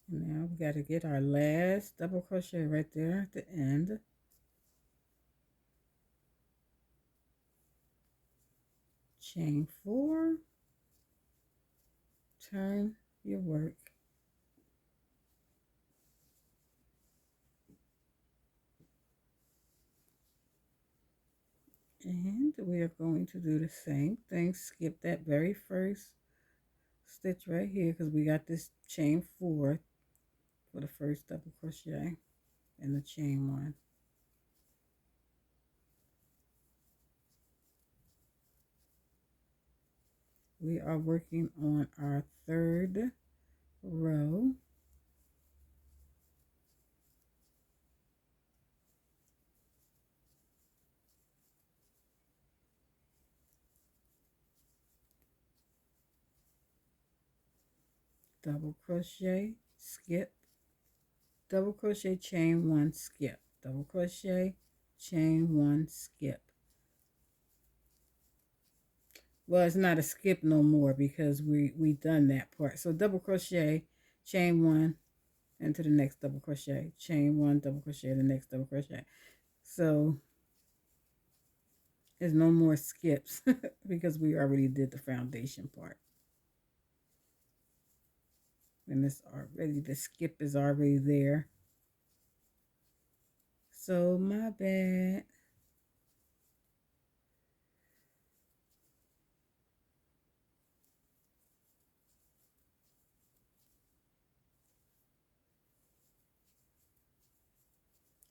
[SPEAKER 1] Now we got to get our last double crochet right there at the end. Chain 4, turn your work, and we are going to do the same thing. Skip that very first stitch right here because we got this chain 4 for the first double crochet in the chain 1. We are working on our 3rd row. Double crochet, skip, double crochet, chain 1, skip, double crochet, chain 1, skip. Well, it's not a skip no more because we done that part. So double crochet, chain one into the next double crochet, chain one, double crochet, the next double crochet. So there's no more skips because we already did the foundation part. And it's already, the skip is already there. So my bad.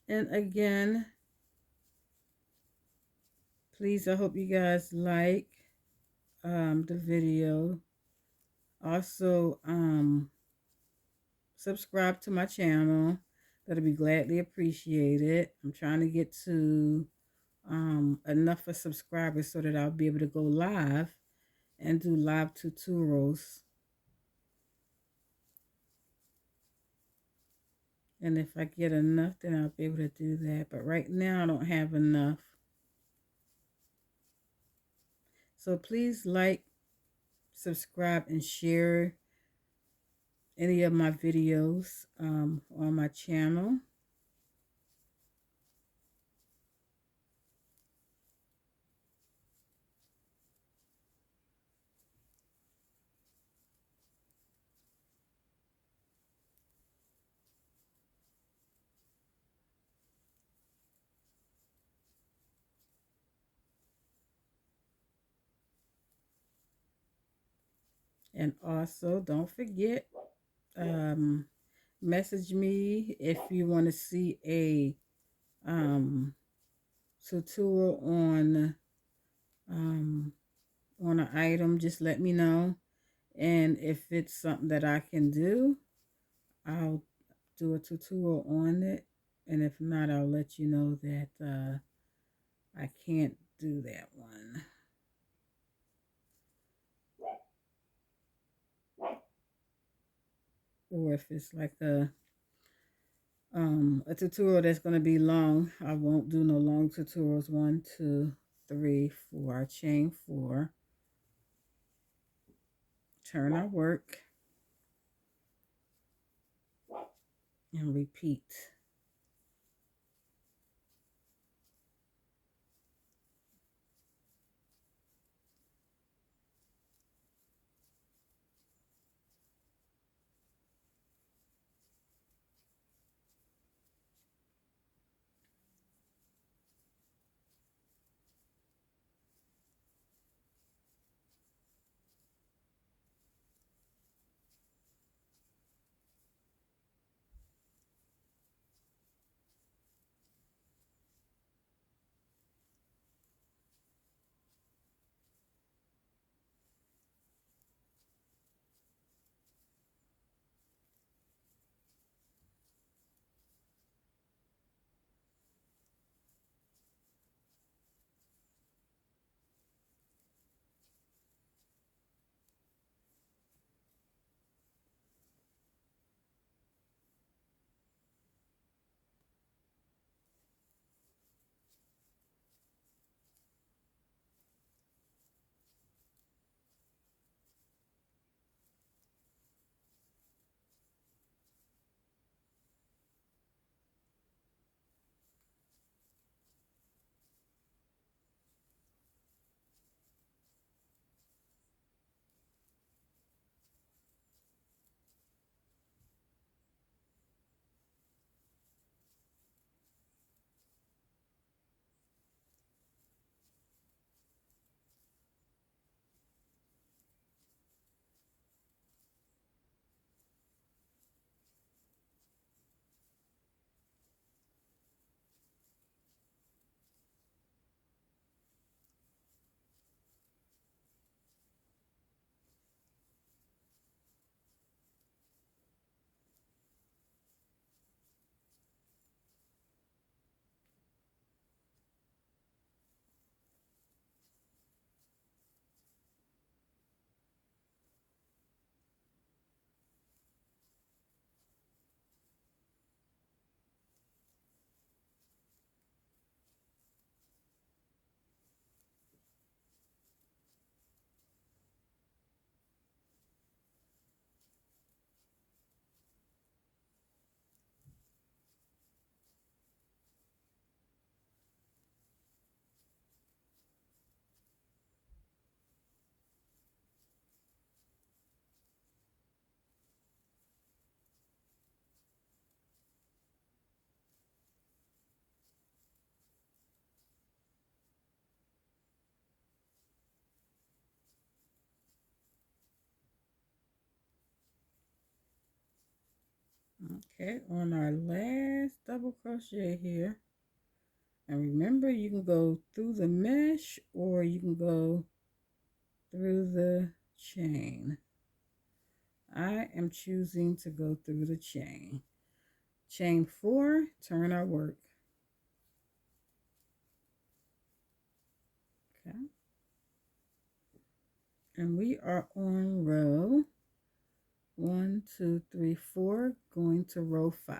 [SPEAKER 1] And again, please, I hope you guys like the video. Also, subscribe to my channel. That'll be gladly appreciated. I'm trying to get to enough of subscribers so that I'll be able to go live and do live tutorials. And if I get enough, then I'll be able to do that. But right now, I don't have enough. So please like, subscribe, and share any of my videos on my channel. And also, don't forget, message me if you want to see a tutorial on an item. Just let me know, and if it's something that I can do, I'll do a tutorial on it. And if not, I'll let you know that I can't do that one. Or if it's like a tutorial that's going to be long, I won't do no long tutorials. 1, 2, 3, 4. Chain 4. Turn our work. And repeat. Okay, on our last double crochet here, and remember you can go through the mesh or you can go through the chain. I am choosing to go through the chain. Chain 4, turn our work. Okay, and we are on row 1, 2, 3, 4, going to row 5.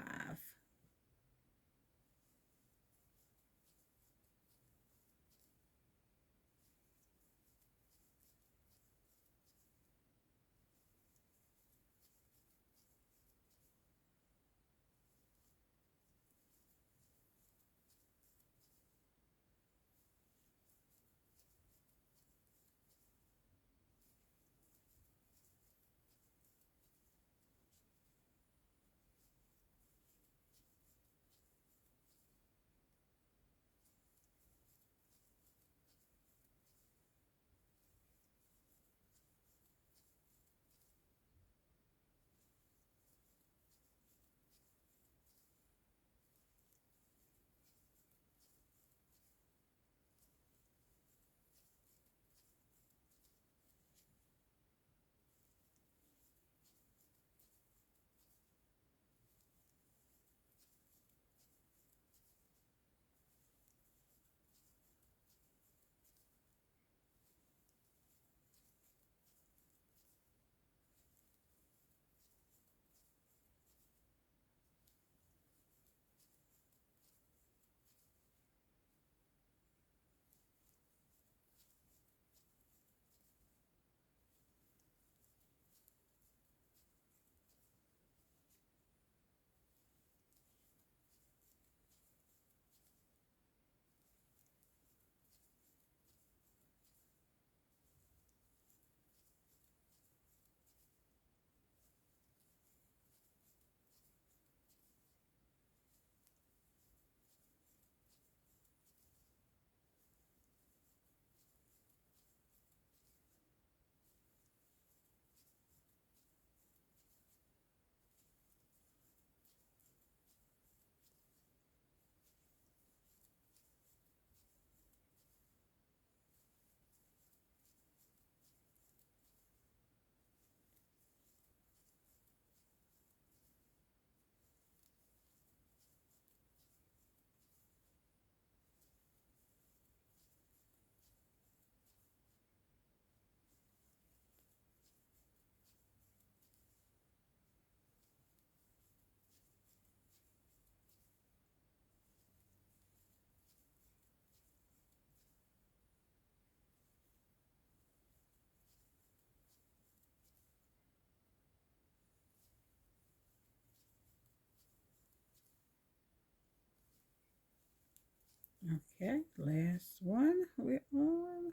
[SPEAKER 1] Okay, last one we're on.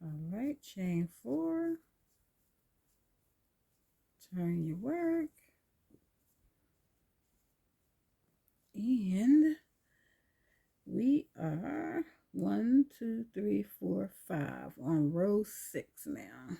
[SPEAKER 1] All right, chain 4, turn your work, and we are 1, 2, 3, 4, 5 on row 6 now.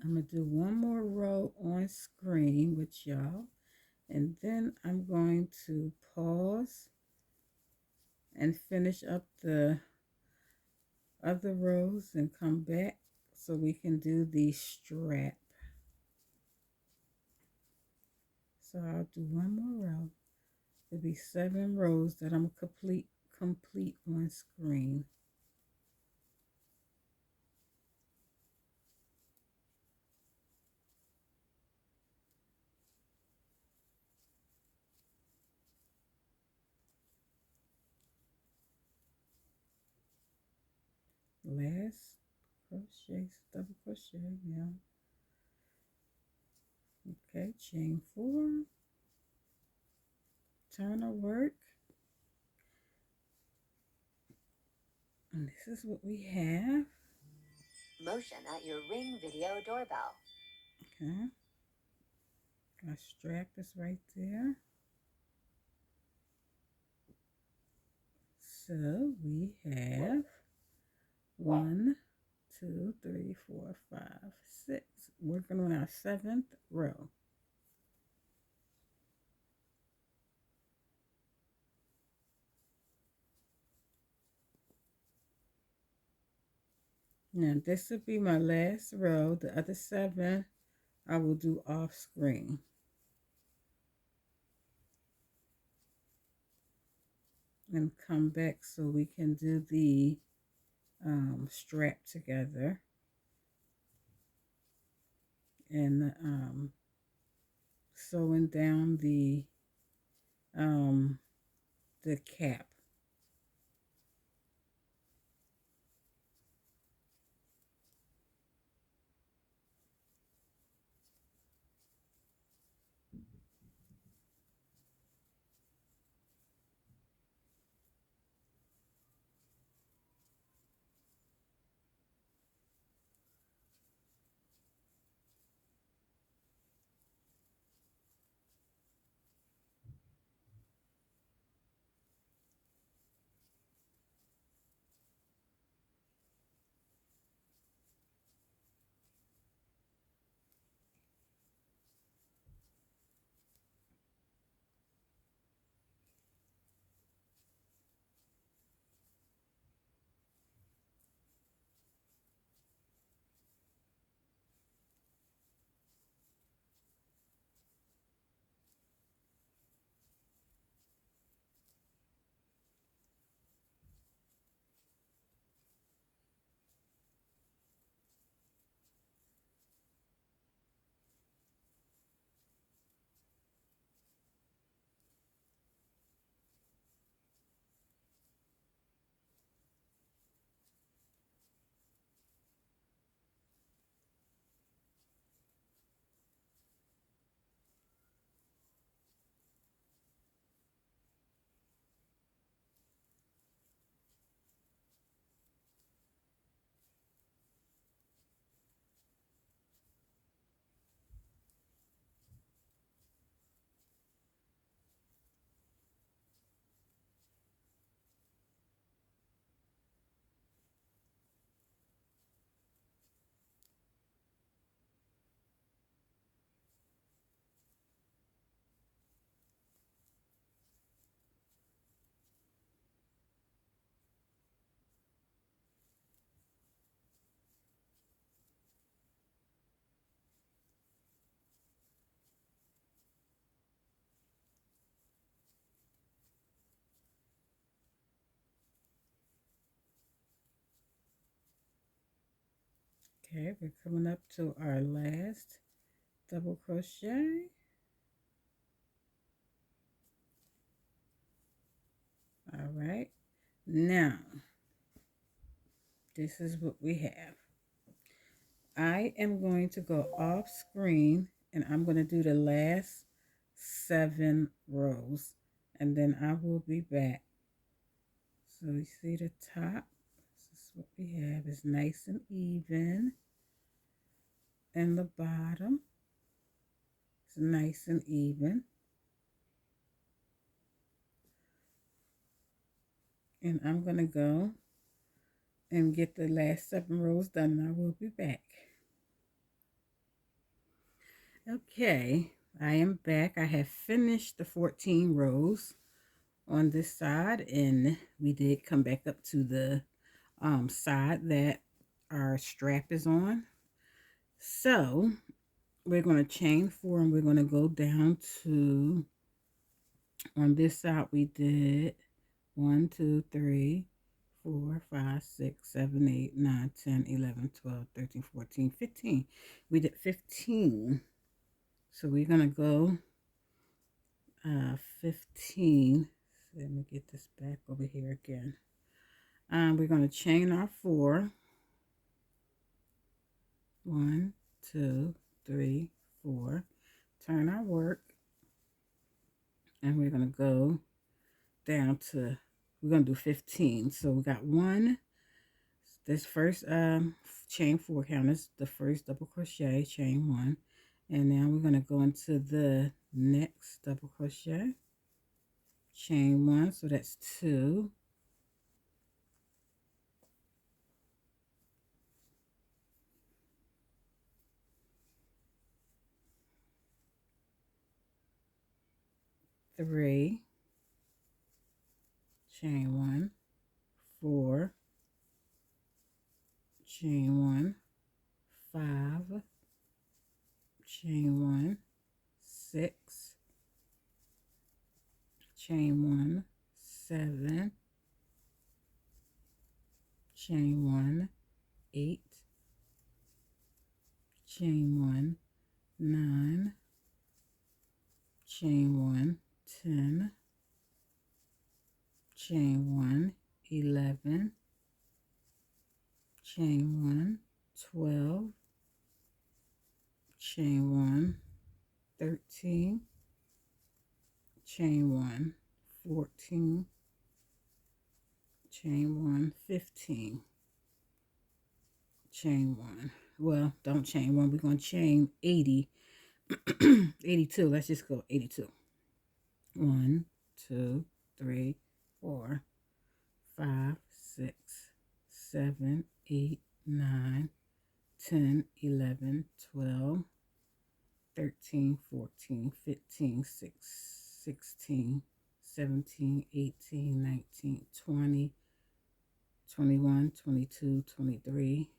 [SPEAKER 1] I'm going to do one more row on screen with y'all, and then I'm going to pause and finish up the other rows and come back so we can do the strap. So I'll do one more row. There'll be 7 rows that I'm complete on screen. Last crochet, double crochet now. Okay, chain 4, turn of work, and this is what we have.
[SPEAKER 2] Motion at your Ring video doorbell.
[SPEAKER 1] Okay, our strap is right there. So we have 1, 2, 3, 4, 5, 6. Working on our 7th row. Now this will be my last row. The other 7 I will do off screen. And come back so we can do the strap together. And sewing down the cap. Okay, we're coming up to our last double crochet. All right, now this is what we have. I am going to go off screen and I'm going to do the last 7 rows, and then I will be back. So you see the top, this is what we have. It's nice and even, and the bottom is nice and even. And I'm going to go and get the last 7 rows done, and I will be back. Okay, I am back. I have finished the 14 rows on this side, and we did come back up to the side that our strap is on. So we're going to chain 4 and we're going to go down to, on this side we did 1, 2, 3, 4, 5, 6, 7, 8, 9, 10, 11, 12, 13, 14, 15. We did 15. So we're going to go 15. Let me get this back over here again. We're going to chain our 4. 1, 2, 3, 4. Turn our work, and we're going to go down to, we're going to do 15. So we got 1. This first chain 4 count is the first double crochet, chain 1, and now we're going to go into the next double crochet, chain 1. So that's 2. 3, chain 1, 4, chain 1, 5, chain 1, 6, chain 1, 7, chain 1, 8, chain 1, 9, chain 1, 10, chain 1, 11, chain 1, 12, chain 1, 13, chain 1, 14, chain 1, 15, chain 1. Well, don't chain 1. We're going to chain 80, 82. Let's just go 82. 1, 2, 3, 4, 5, 6, 7, 8, 9, 10, 11, 12, 13, 14, 15, 16, 17, 18, 19, 20, 21, 22, 23,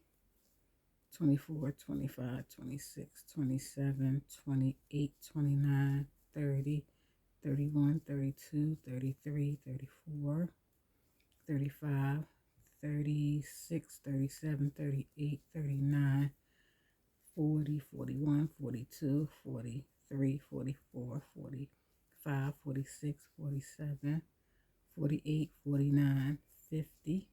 [SPEAKER 1] 24, 25, 26, 27, 28, 29, 30, 31, 32, 33, 34, 35, 36, 37, 38, 39, 40, 41, 42, 43, 44, 45, 46, 47, 48, 49, 50,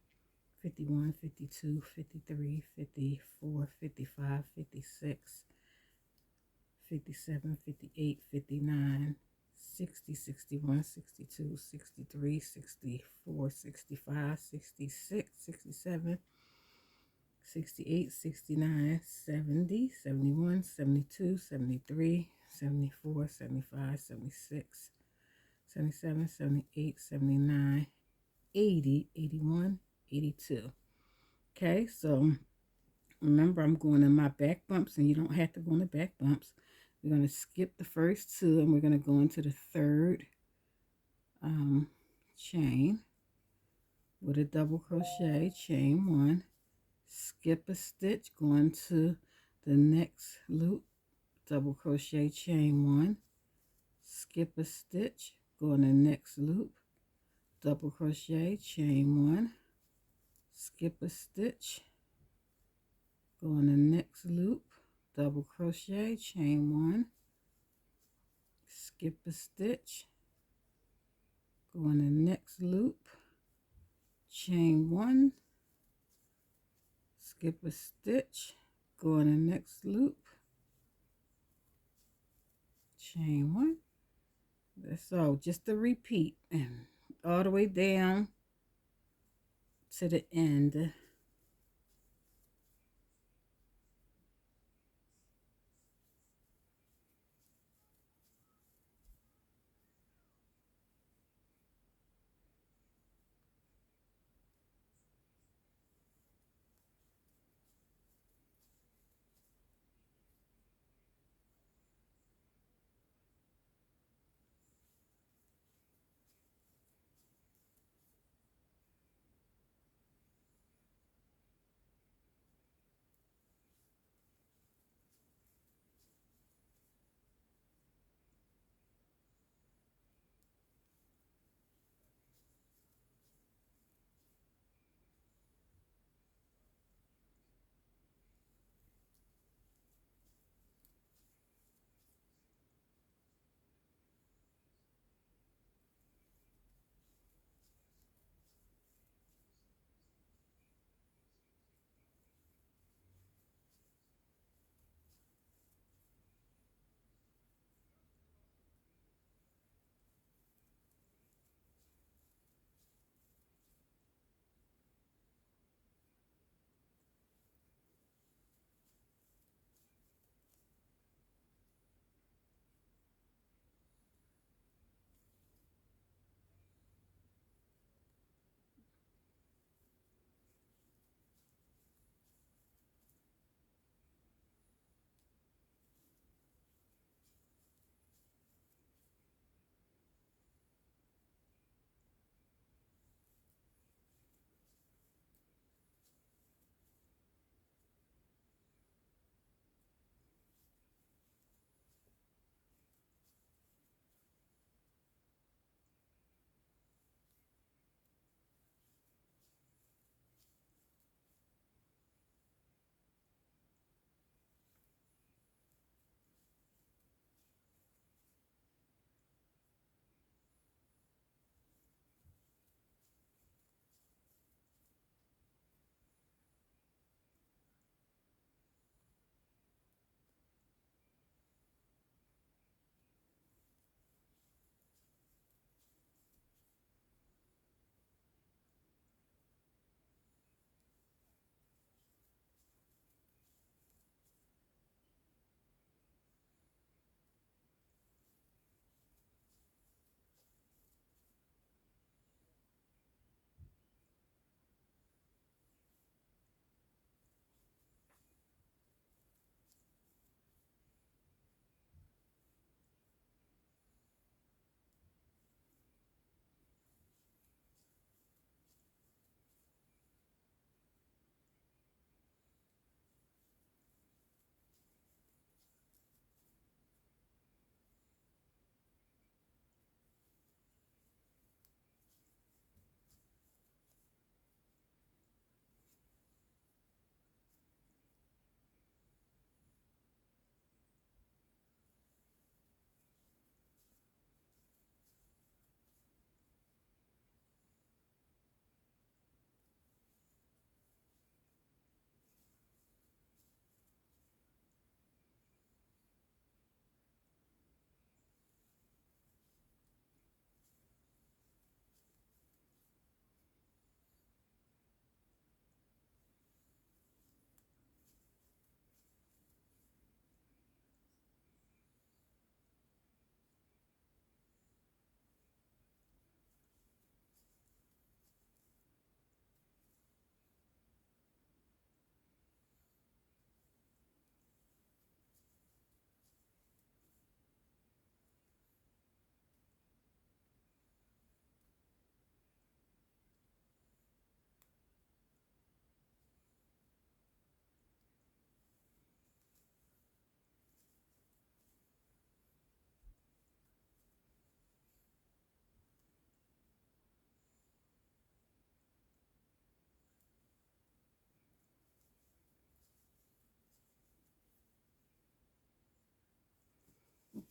[SPEAKER 1] 51, 52, 53, 54, 55, 56, 57, 58, 59, 60, 61, 62, 63, 64, 65, 66, 67, 68, 69, 70, 71, 72, 73, 74, 75, 76, 77, 78, 79, 80, 81, 82. Okay, so remember, I'm going in my back bumps, and you don't have to go in the back bumps. We're going to skip the first 2, and we're going to go into the third chain with a double crochet, chain 1, skip a stitch, go into the next loop, double crochet, chain 1, skip a stitch, go in the next loop, double crochet, chain 1, skip a stitch, go in the next loop, double crochet, chain 1, skip a stitch, go in the next loop, chain 1, skip a stitch, go in the next loop, chain 1. That's all, just a repeat, and all the way down to the end.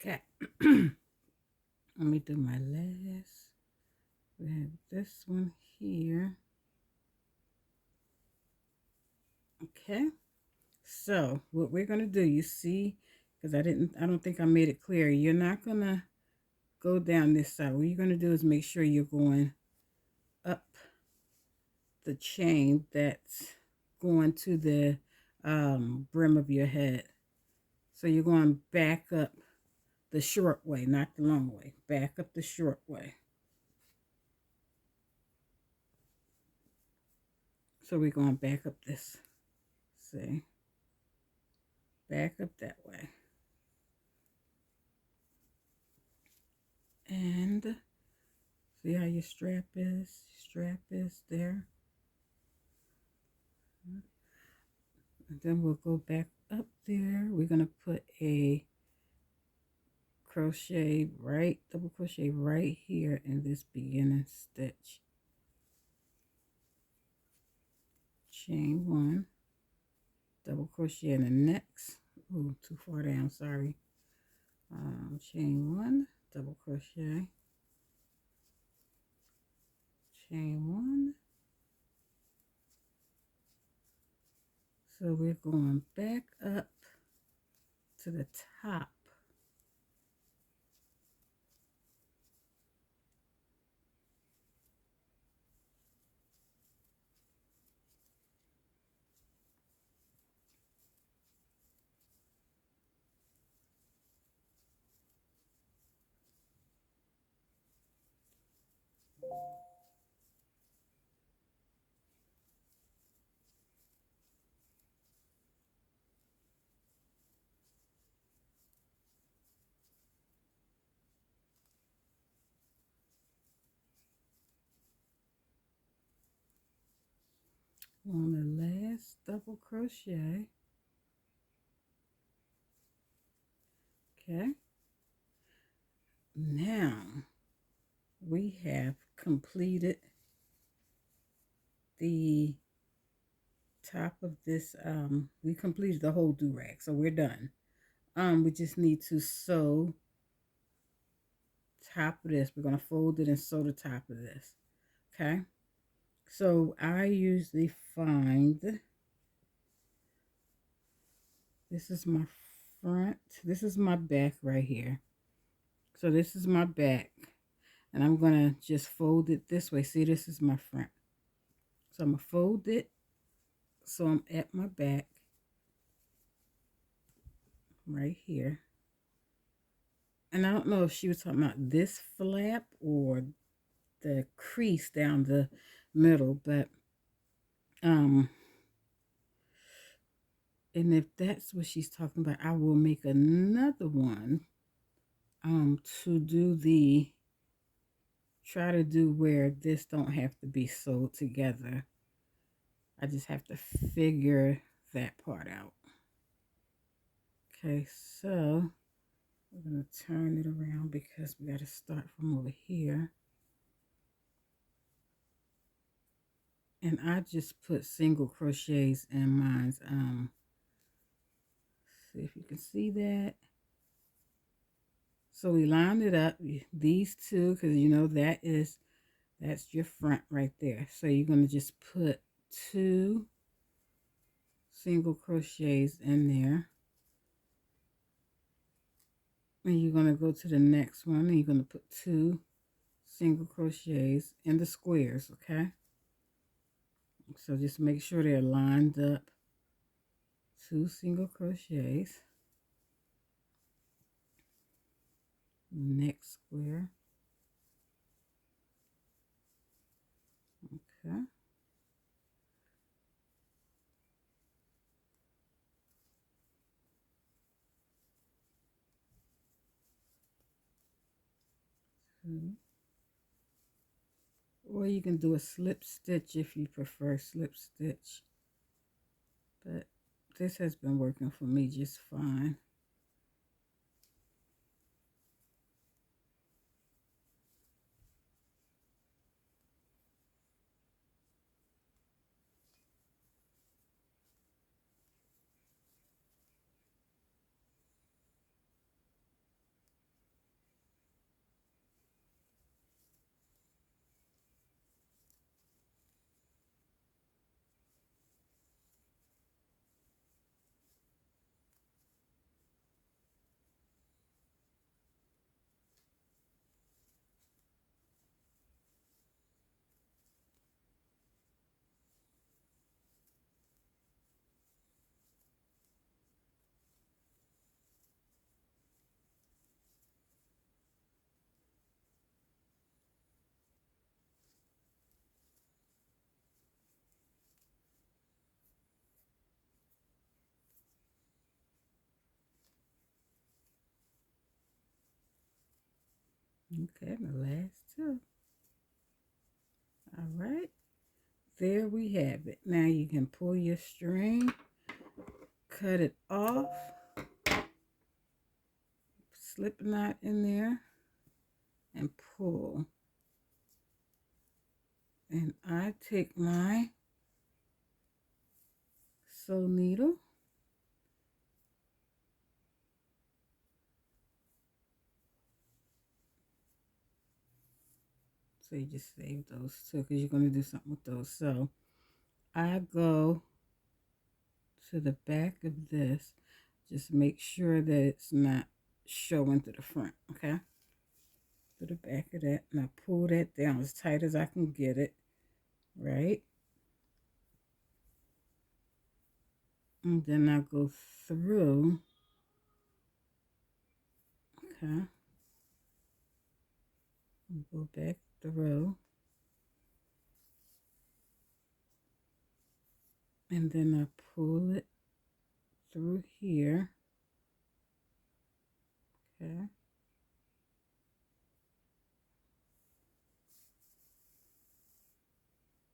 [SPEAKER 1] Okay. Let me do my last. We have this one here. Okay. So what we're going to do, you see, because I don't think I made it clear. You're not going to go down this side. What you're going to do is make sure you're going up the chain that's going to the brim of your head. So you're going back up the short way, not the long way. Back up the short way. So we're going back up this. See? Back up that way. And see how your strap is? Strap is there. And then we'll go back up there. We're going to put a crochet double crochet right here in this beginning stitch. Chain one, double crochet in the next. Ooh, too far down, sorry. Chain one, double crochet, chain one. So we're going back up to the top. On the last double crochet. Okay. Now we have completed the top of this. We completed the whole do-rag, so we're done. We just need to sew top of this. We're going to fold it and sew the top of this. Okay. So I usually find, this is my front, this is my back right here. So this is my back, and I'm going to just fold it this way. See, this is my front. So I'm going to fold it so I'm at my back right here. And I don't know if she was talking about this flap or the crease down the middle, but and if that's what she's talking about, I will make another one to do try to do where this don't have to be sewed together. I just have to figure that part out. Okay, so we're going to turn it around because we got to start from over here. And I just put single crochets in mine. See if you can see that. So we lined it up, these two, because you know that's your front right there. So you're going to just put 2 single crochets in there. And you're going to go to the next one and you're going to put 2 single crochets in the squares, okay? So just make sure they're lined up. 2 single crochets. Next square. Okay. Or you can do a slip stitch if you prefer slip stitch. But this has been working for me just fine. Okay, the last two. All right, there we have it. Now you can pull your string, cut it off, slip a knot in there, and pull. And I take my sew needle, so you just save those two because you're going to do something with those. So I go to the back of this, just make sure that it's not showing to the front, okay? To the back of that, and I pull that down as tight as I can get it, right? And then I go through, okay? And go back through, and then I pull it through here, okay?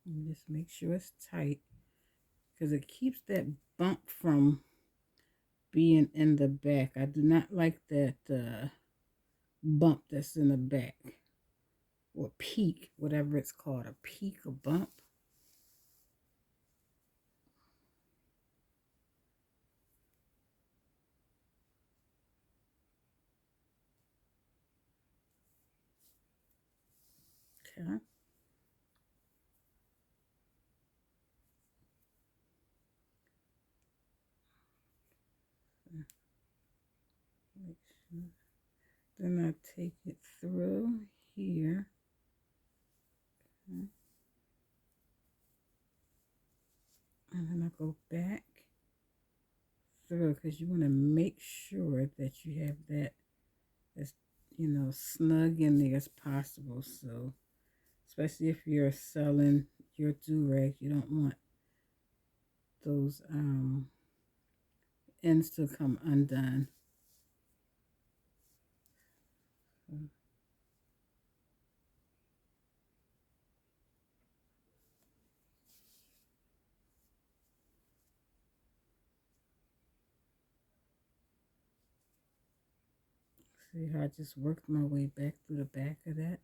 [SPEAKER 1] And just make sure it's tight because it keeps that bump from being in the back. I do not like that bump that's in the back, or peak, whatever it's called, a peak or bump. Okay. Make sure. Then I take it through here. Okay. And then I go back through because you want to make sure that you have that as, snug in there as possible. So, especially if you're selling your do-rag, you don't want those ends to come undone. See how I just worked my way back through the back of that?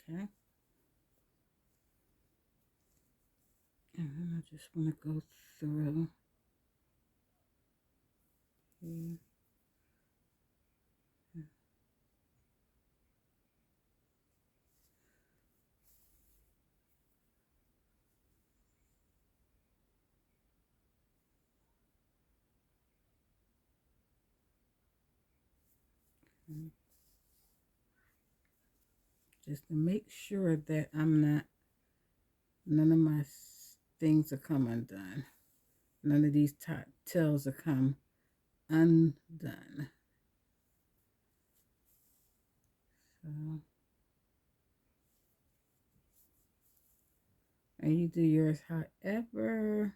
[SPEAKER 1] Okay. And then I just want to go through here. Just to make sure that none of my things will come undone. None of these tails will come undone. So, and you do yours however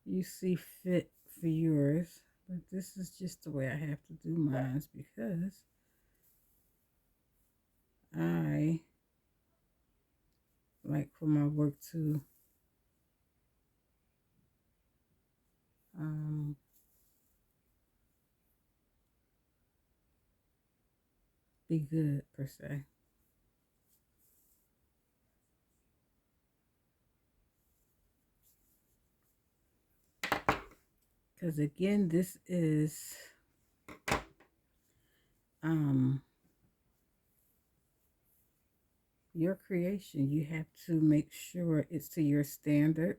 [SPEAKER 1] you see fit for yours. But this is just the way I have to do mine because I like for my work to be good per se. Because again, this is your creation. You have to make sure it's to your standard.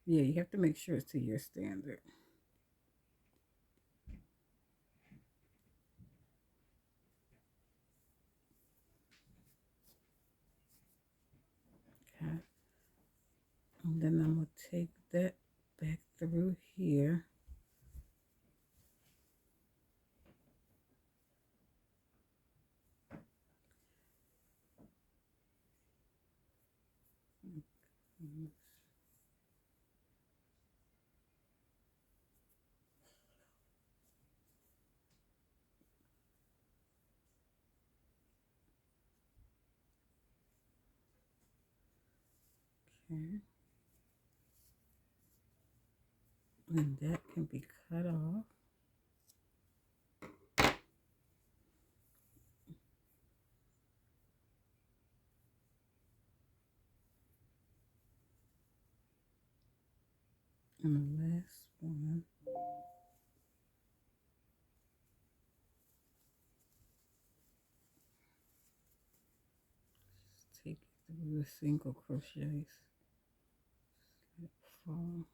[SPEAKER 1] Yeah, you have to make sure it's to your standard. Okay. And then I'm going to take that back through here. Okay. And that can be cut off. And the last one, just take it through the single crochets. Let it fall.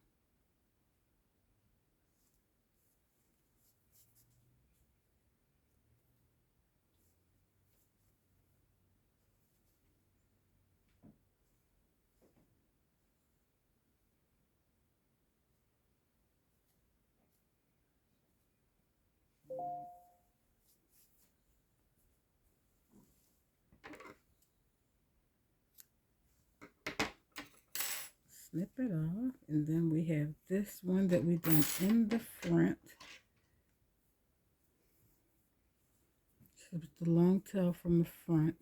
[SPEAKER 1] Snip it off, and then we have this one that we done in the front. So it's the long tail from the front.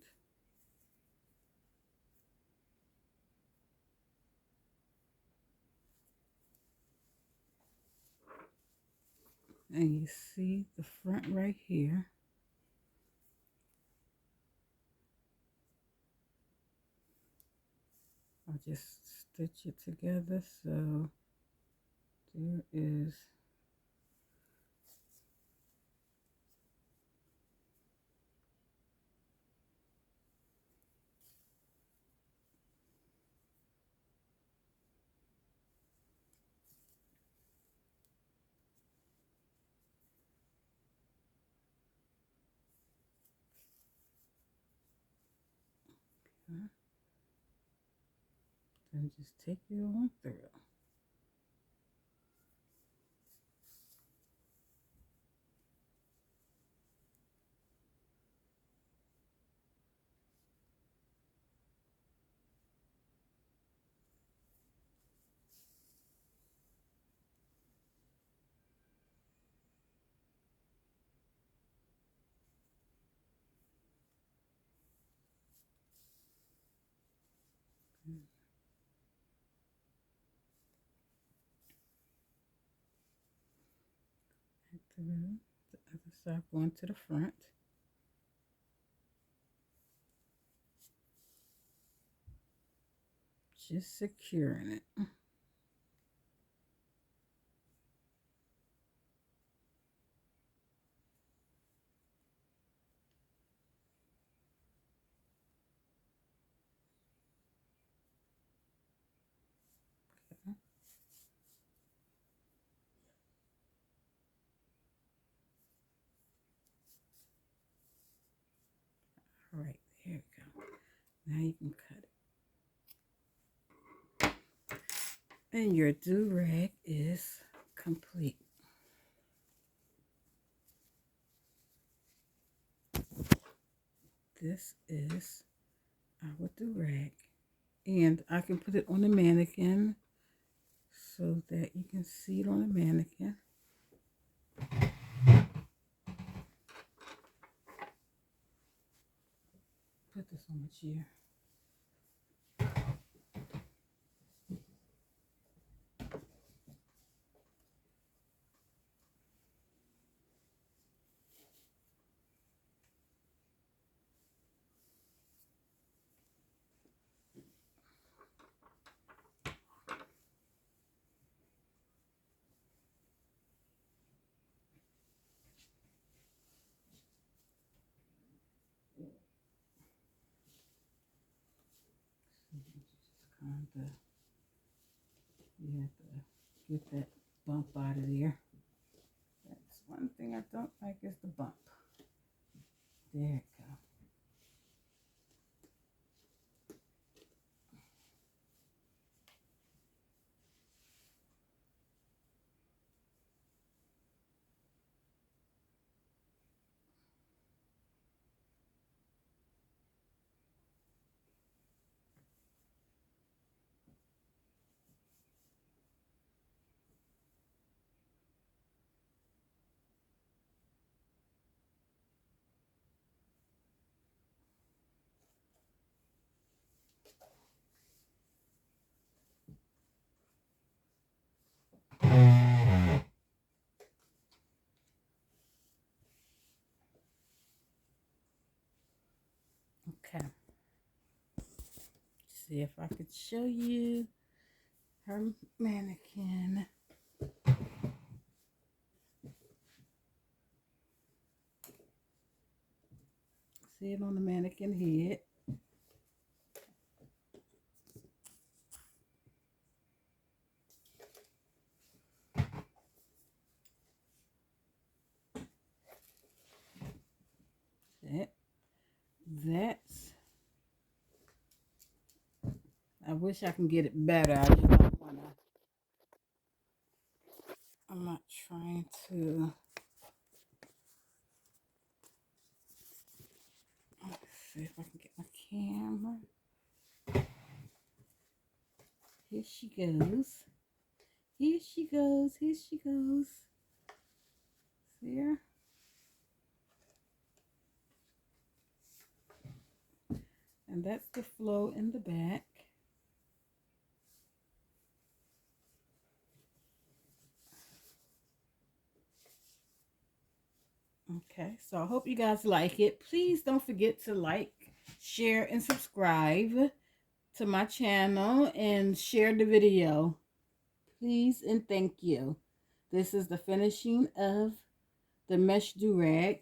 [SPEAKER 1] And you see the front right here. I'll just stitch it together. So there is then just take it on through. Through the other side going to the front. Just securing it. Okay. All right, there you go. Now you can cut it. And your do-rag is complete. This is our do-rag. And I can put it on the mannequin so that you can see it on the mannequin. Put this on the chair. You have to get that bump out of there. That's one thing I don't like is the bump. There you go. Okay. See if I could show you her mannequin. See it on the mannequin head. That's, I wish I can get it better. I just don't want to, I'm not trying to, let's see if I can get my camera. Here she goes. Here she goes. Here she goes. See her? And that's the flow in the back. Okay, so I hope you guys like it. Please don't forget to like, share, and subscribe to my channel and share the video. Please and thank you. This is the finishing of the mesh do-rag.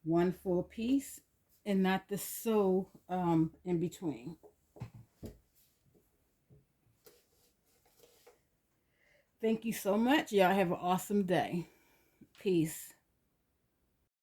[SPEAKER 1] One full piece and not the sew in between. Thank you so much. Y'all have an awesome day. Peace.